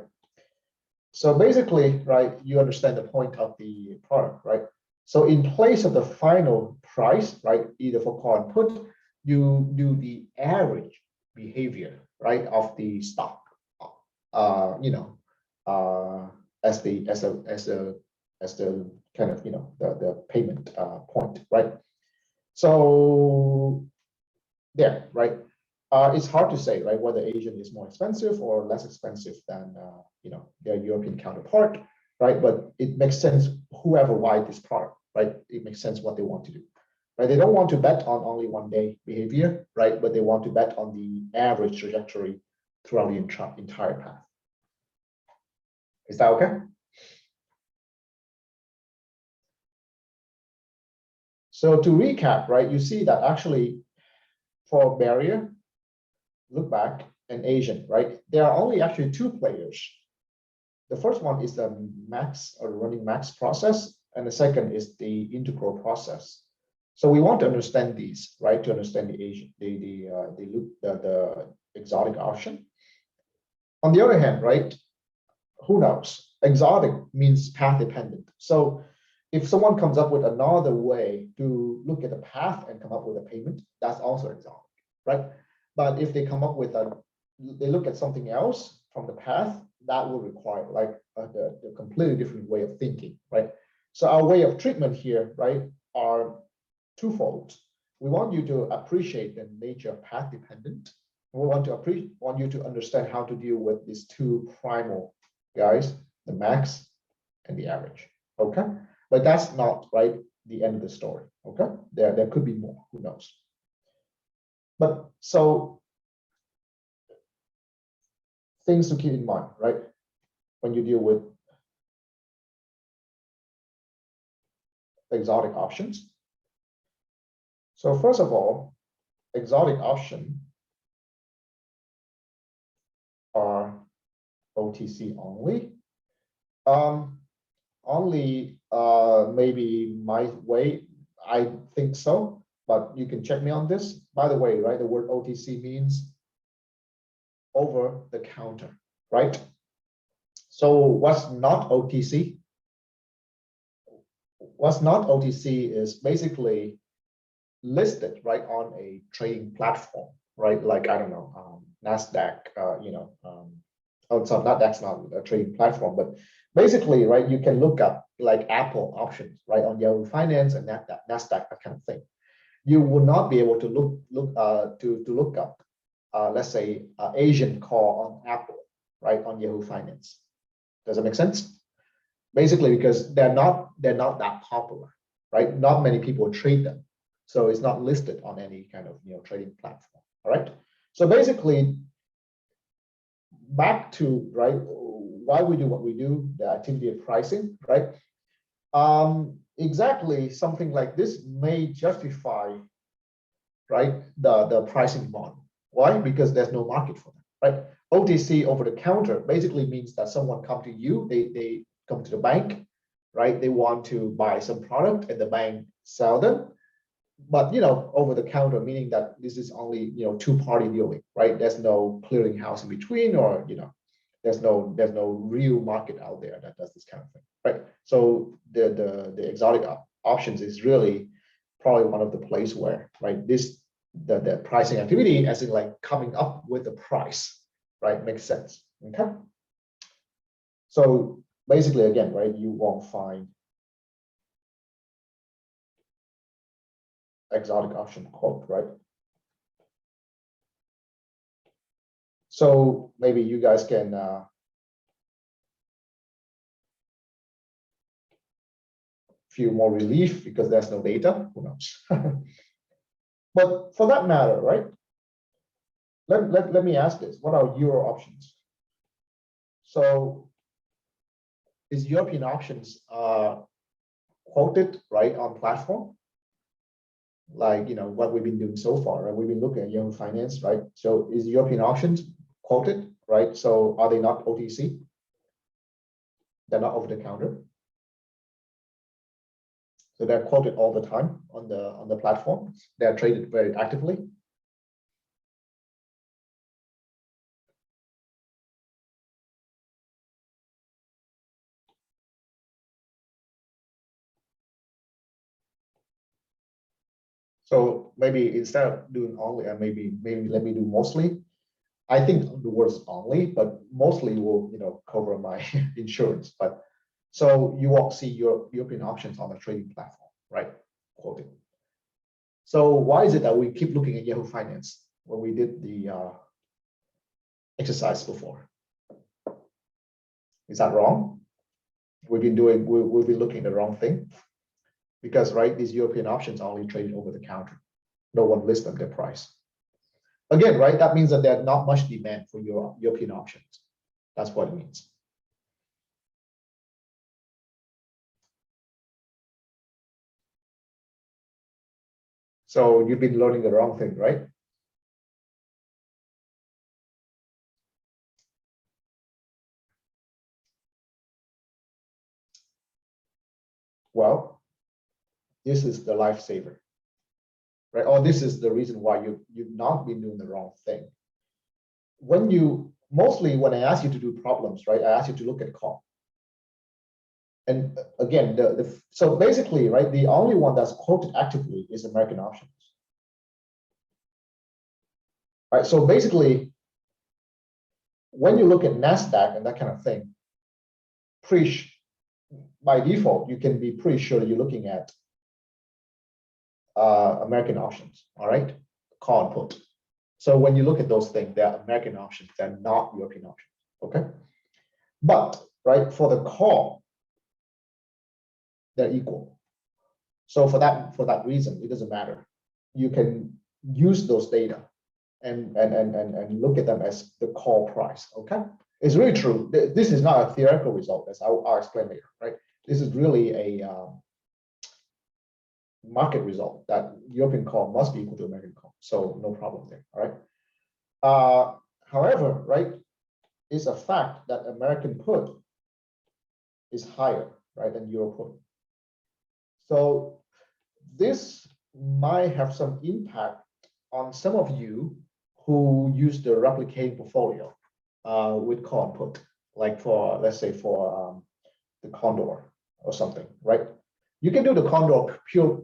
So basically, right, you understand the point of the product, right? So in place of the final price, right, either for call and put, you do the average behavior, right, of the stock, you know, as the kind of, you know, the payment point, right? So there, right. It's hard to say, right, whether Asian is more expensive or less expensive than you know, their European counterpart, right? But it makes sense whoever buys this product, right? It makes sense what they want to do, right? They don't want to bet on only one day behavior, right? But they want to bet on the average trajectory throughout the entire path. Is that okay? So to recap, right, you see that actually for barrier, look back, and Asian, right? There are only actually two players. The first one is the max or running max process, and the second is the integral process. So we want to understand these, right? To understand the Asian, the exotic option. On the other hand, right? Who knows? Exotic means path dependent. So if someone comes up with another way to look at the path and come up with a payment, that's also exotic, right? But if they come up with they look at something else from the path, that will require like the completely different way of thinking, right? So our way of treatment here, right, are twofold. We want you to appreciate the nature of path dependent. We want you to understand how to deal with these two primal guys, the max and the average. Okay, but that's not right the end of the story. Okay, there could be more. Who knows? But so things to keep in mind, right? When you deal with exotic options. So first of all, exotic option are OTC only. Only maybe my way, I think so, but you can check me on this. By the way, right, the word OTC means over the counter, right? So what's not OTC? What's not OTC is basically listed, right, on a trading platform, right? Like, I don't know, NASDAQ, you know, oh, so that's not a trading platform, but basically, right, you can look up like Apple options, right, on Yahoo Finance and NASDAQ, that kind of thing. You will not be able to look up, let's say, Asian call on Apple, right, on Yahoo Finance. Does that make sense? Basically, because they're not that popular, right? Not many people trade them, so it's not listed on any kind of, you know, trading platform. All right. So basically, back to, right, why we do what we do, the activity of pricing, right? Exactly, something like this may justify, right, the pricing model. Why? Because there's no market for them, right? OTC, over the counter, basically means that someone come to you, they come to the bank, right? They want to buy some product and the bank sell them, but over the counter, meaning that this is only two-party dealing, right? There's no clearinghouse in between, or there's no real market out there that does this kind of thing, right? So the exotic options is really probably one of the place where, right, the pricing activity, as in like coming up with the price, right, makes sense. Okay. So basically, again, right, you won't find exotic option quote, right? So maybe you guys can feel more relief because there's no data. Who knows? But for that matter, right? Let me ask this: what are your options? So is European options quoted right on platform? Like what we've been doing so far, right? We've been looking at Yahoo Finance, right? So is European options quoted, right? So are they not OTC? They're not over the counter. So they're quoted all the time on the platform. They're traded very actively. So maybe instead of doing only, and maybe let me do mostly. I think the word is only, but mostly will cover my insurance. But so you won't see your European options on the trading platform, right? Quoted. So why is it that we keep looking at Yahoo Finance when we did the exercise before? Is that wrong? We've been looking at the wrong thing, because right, these European options are only traded over the counter. No one lists them their price. Again, right, that means that there's not much demand for your European options. That's what it means. So you've been learning the wrong thing, right? Well, this is the lifesaver, right? Or this is the reason why you've not been doing the wrong thing. Mostly when I ask you to do problems, right, I ask you to look at call. And again, so basically, right, the only one that's quoted actively is American options. Right, so basically, when you look at NASDAQ and that kind of thing, by default, you can be pretty sure that you're looking at American options, all right, call and put. So when you look at those things, they're American options, they're not European options, okay? But, right, for the call, they're equal. So for that reason, it doesn't matter. You can use those data and look at them as the call price, okay? It's really true. This is not a theoretical result, as I'll explain later, right? This is really a market result that European call must be equal to American call. So no problem there, all right? However, right, it's a fact that American put is higher, right, than Euro put. So this might have some impact on some of you who use the replicating portfolio with call and put, like for, let's say, for the Condor or something, right? You can do the Condor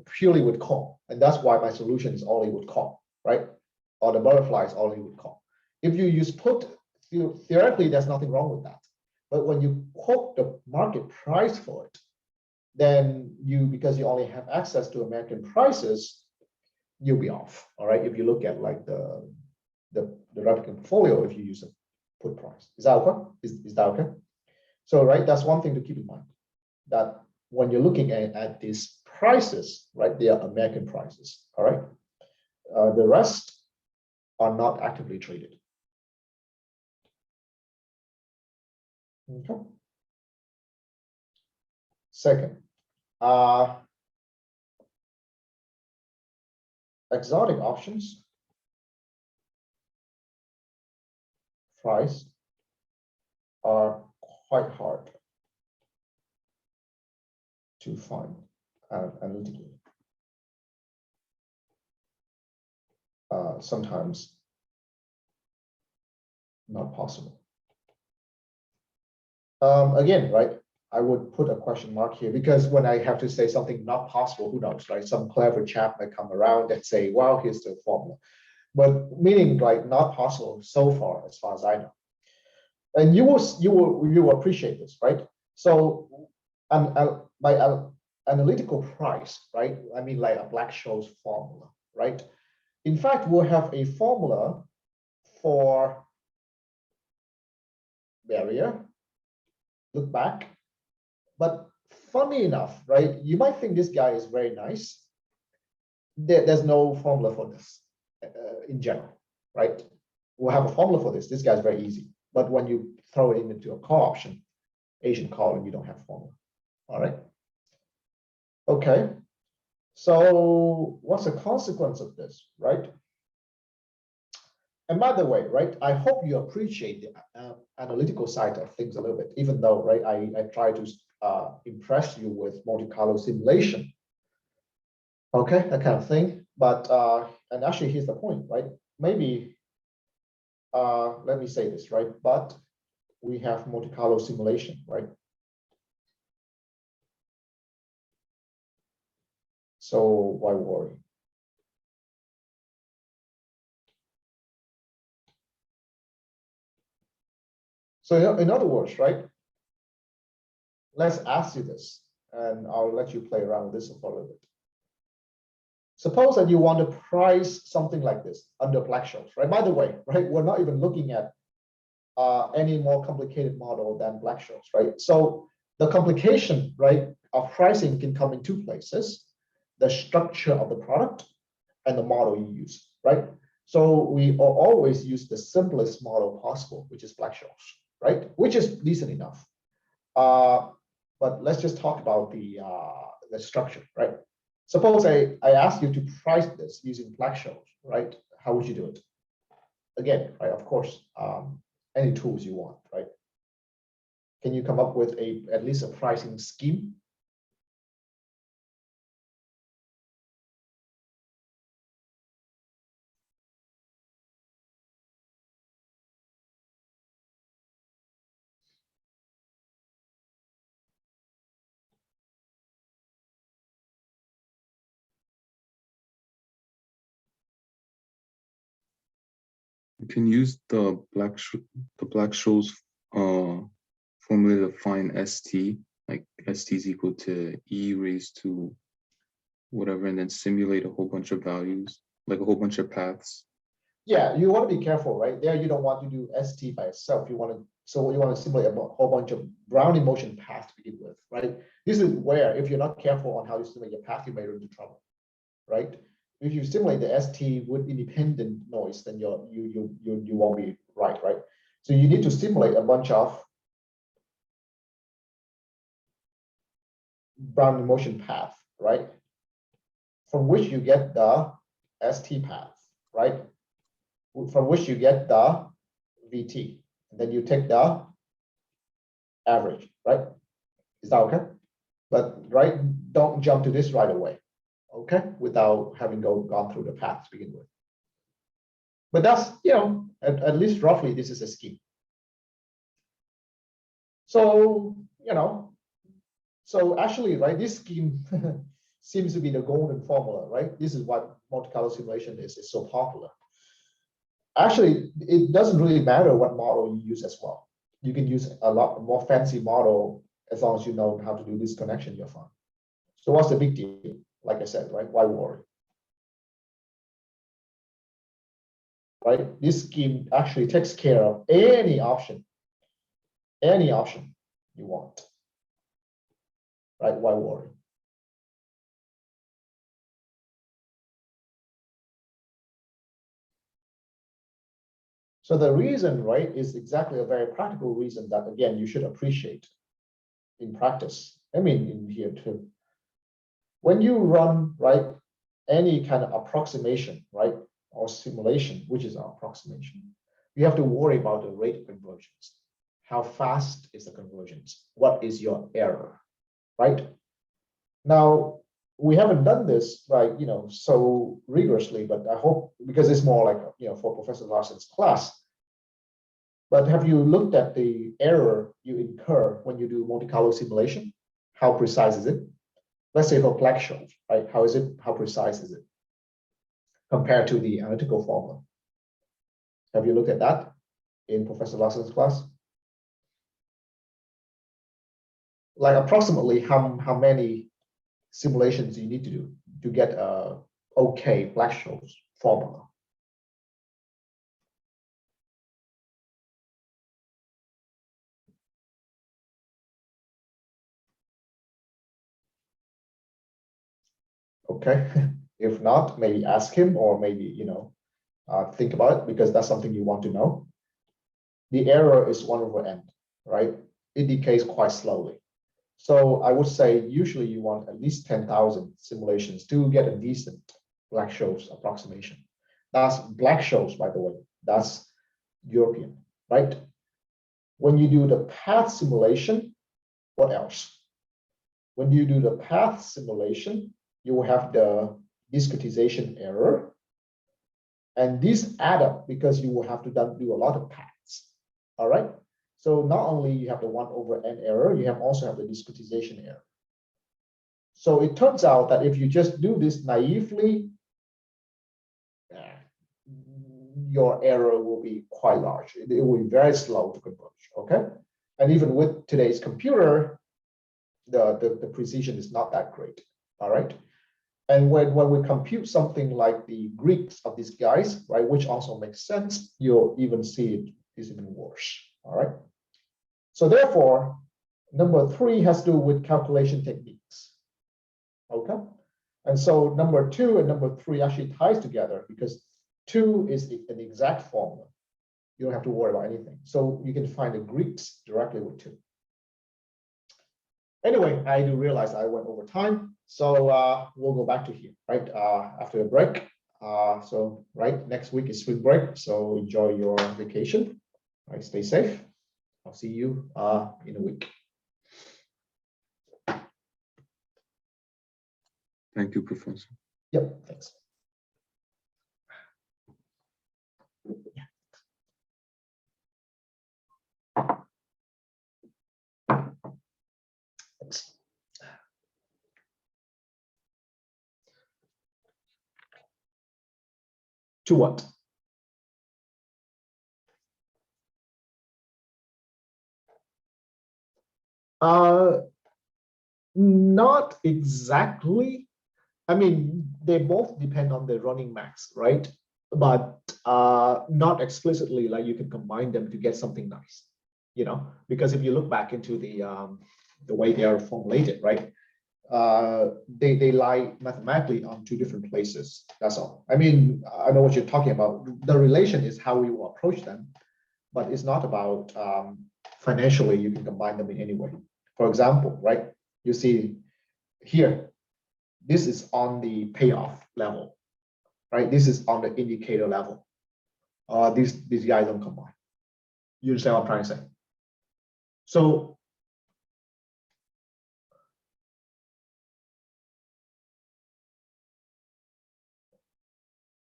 purely with call, and that's why my solution is only with call, right? Or the butterfly is only with call. If you use put, theoretically, there's nothing wrong with that. But when you quote the market price for it, then because you only have access to American prices, you'll be off, all right? If you look at like the replicating portfolio, if you use a put price, is that okay? Is that okay? So, right, that's one thing to keep in mind, that when you're looking at these prices, right, they are American prices, all right? The rest are not actively traded. Okay. Second, exotic options price are quite hard to find analytically. Sometimes not possible. Again, right? I would put a question mark here because when I have to say something not possible, who knows, right? Some clever chap might come around and say, well, here's the formula. But meaning like not possible so far, as far as I know. And you will appreciate this, right? So my analytical price, right? I mean like a Black-Scholes formula, right? In fact, we'll have a formula for barrier, look back. But funny enough, right? You might think this guy is very nice. There's no formula for this in general, right? We'll have a formula for this. This guy's very easy. But when you throw it into a call option, Asian call, and you don't have formula. All right. Okay. So what's the consequence of this, right? And by the way, right, I hope you appreciate the analytical side of things a little bit, even though, right, I try to impress you with Monte Carlo simulation. Okay, that kind of thing. But and actually, here's the point, right? Maybe let me say this, right? But we have Monte Carlo simulation, right? So why worry? So in other words, right? Let's ask you this, and I'll let you play around with this for a little bit. Suppose that you want to price something like this under Black-Scholes, right? By the way, right, we're not even looking at any more complicated model than Black-Scholes, right? So the complication, right, of pricing can come in two places: the structure of the product and the model you use, right? So we always use the simplest model possible, which is Black-Scholes, right? Which is decent enough. But let's just talk about the structure, right? Suppose I ask you to price this using Black-Scholes, right? How would you do it? Again, right? Of course, any tools you want, right? Can you come up with at least a pricing scheme? You can use the Black-Scholes formula to find ST, like ST is equal to E raised to whatever, and then simulate a whole bunch of values, like a whole bunch of paths. Yeah, you want to be careful, right? There, you don't want to do ST by itself. You want to simulate a whole bunch of Brownian motion paths to begin with, right? This is where, if you're not careful on how you simulate your path, you may run into trouble, right? If you simulate the ST with independent noise, then you won't be right? So you need to simulate a bunch of Brownian motion path, right? From which you get the ST path, right? From which you get the VT. And then you take the average, right? Is that okay? But right, don't jump to this right away, okay? Without having gone through the path to begin with. But that's, at least roughly, this is a scheme. So, so actually, right, this scheme seems to be the golden formula, right? This is what Monte Carlo simulation is. It's so popular. Actually, it doesn't really matter what model you use as well. You can use a lot more fancy model as long as you know how to do this connection, you're fine. So what's the big deal? Like I said, right? Why worry? Right? This scheme actually takes care of any option you want. Right? Why worry? So the reason, right, is exactly a very practical reason that, again, you should appreciate in practice. I mean, in here too. When you run, right, any kind of approximation, right, or simulation, which is an approximation, you have to worry about the rate of convergence. How fast is the convergence? What is your error, right? Now, we haven't done this right, so rigorously, but I hope because it's more like, for Professor Larson's class. But have you looked at the error you incur when you do Monte Carlo simulation? How precise is it? Let's say for Black-Scholes, right? How precise is it compared to the analytical formula? Have you looked at that in Professor Larson's class? Like approximately how many simulations you need to do to get a okay Black-Scholes formula? Okay, if not, maybe ask him, or maybe think about it, because that's something you want to know. The error is 1/n, right? It decays quite slowly. So I would say usually you want at least 10,000 simulations to get a decent Black-Scholes approximation. That's Black-Scholes, by the way. That's European, right? When you do the path simulation, what else? When you do the path simulation, you will have the discretization error. And these add up because you will have to do a lot of paths. All right. So not only you have the 1/n error, you also have the discretization error. So it turns out that if you just do this naively, your error will be quite large. It will be very slow to converge. Okay. And even with today's computer, the precision is not that great. All right. And when we compute something like the Greeks of these guys, right, which also makes sense, you'll even see it is even worse. All right. So therefore, number 3 has to do with calculation techniques. Okay. And so number 2 and number 3 actually ties together, because 2 is an exact formula. You don't have to worry about anything. So you can find the Greeks directly with 2. Anyway, I do realize I went over time, so we'll go back to here, right, after a break. So, right, next week is spring break, so enjoy your vacation. Right, stay safe. I'll see you in a week. Thank you, Professor. Yep, thanks. Thanks. To what? Not exactly. I mean, they both depend on the running max, right? But not explicitly, like you can combine them to get something nice, because if you look back into the way they are formulated, right? They lie mathematically on 2 different places. That's all. I mean, I know what you're talking about. The relation is how we will approach them, but it's not about financially you can combine them in any way. For example, right? You see here, this is on the payoff level, right? This is on the indicator level. These guys don't combine. You understand what I'm trying to say? So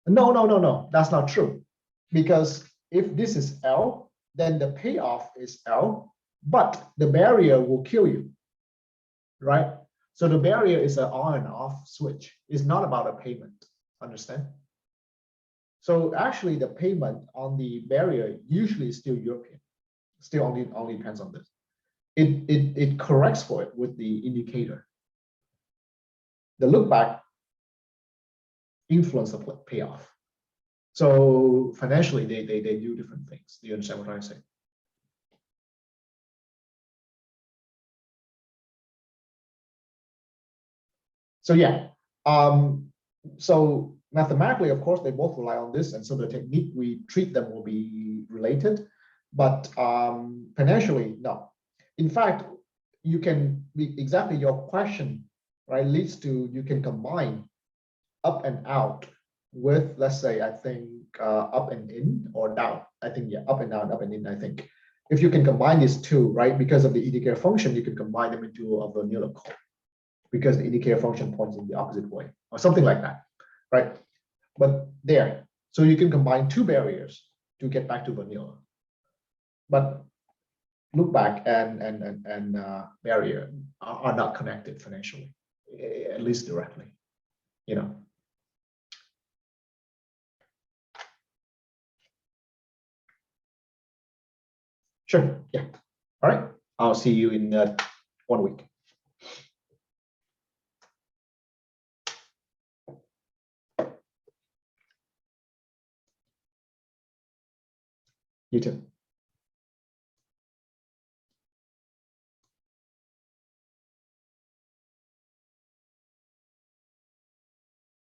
no, that's not true. Because if this is L, then the payoff is L, but the barrier will kill you, right? So the barrier is an on and off switch. It's not about a payment, understand? So actually the payment on the barrier usually is still European, still only depends on this. It corrects for it with the indicator. The look back influence the payoff. So financially, they do different things. Do you understand what I'm trying to say? So yeah, so mathematically, of course, they both rely on this, and so the technique we treat them will be related, but financially, no. In fact, you can be exactly your question, right, leads to you can combine up and out with, let's say, I think up and in, or down. I think, yeah, up and down, up and in, I think. If you can combine these 2, right, because of the indicator function, you can combine them into a vanilla code. because the indicator function points in the opposite way or something like that, right? But there, so you can combine two barriers to get back to vanilla. But look back and barrier are not connected financially, at least directly, you know. Sure, yeah. All right, I'll see you in 1 week. You too.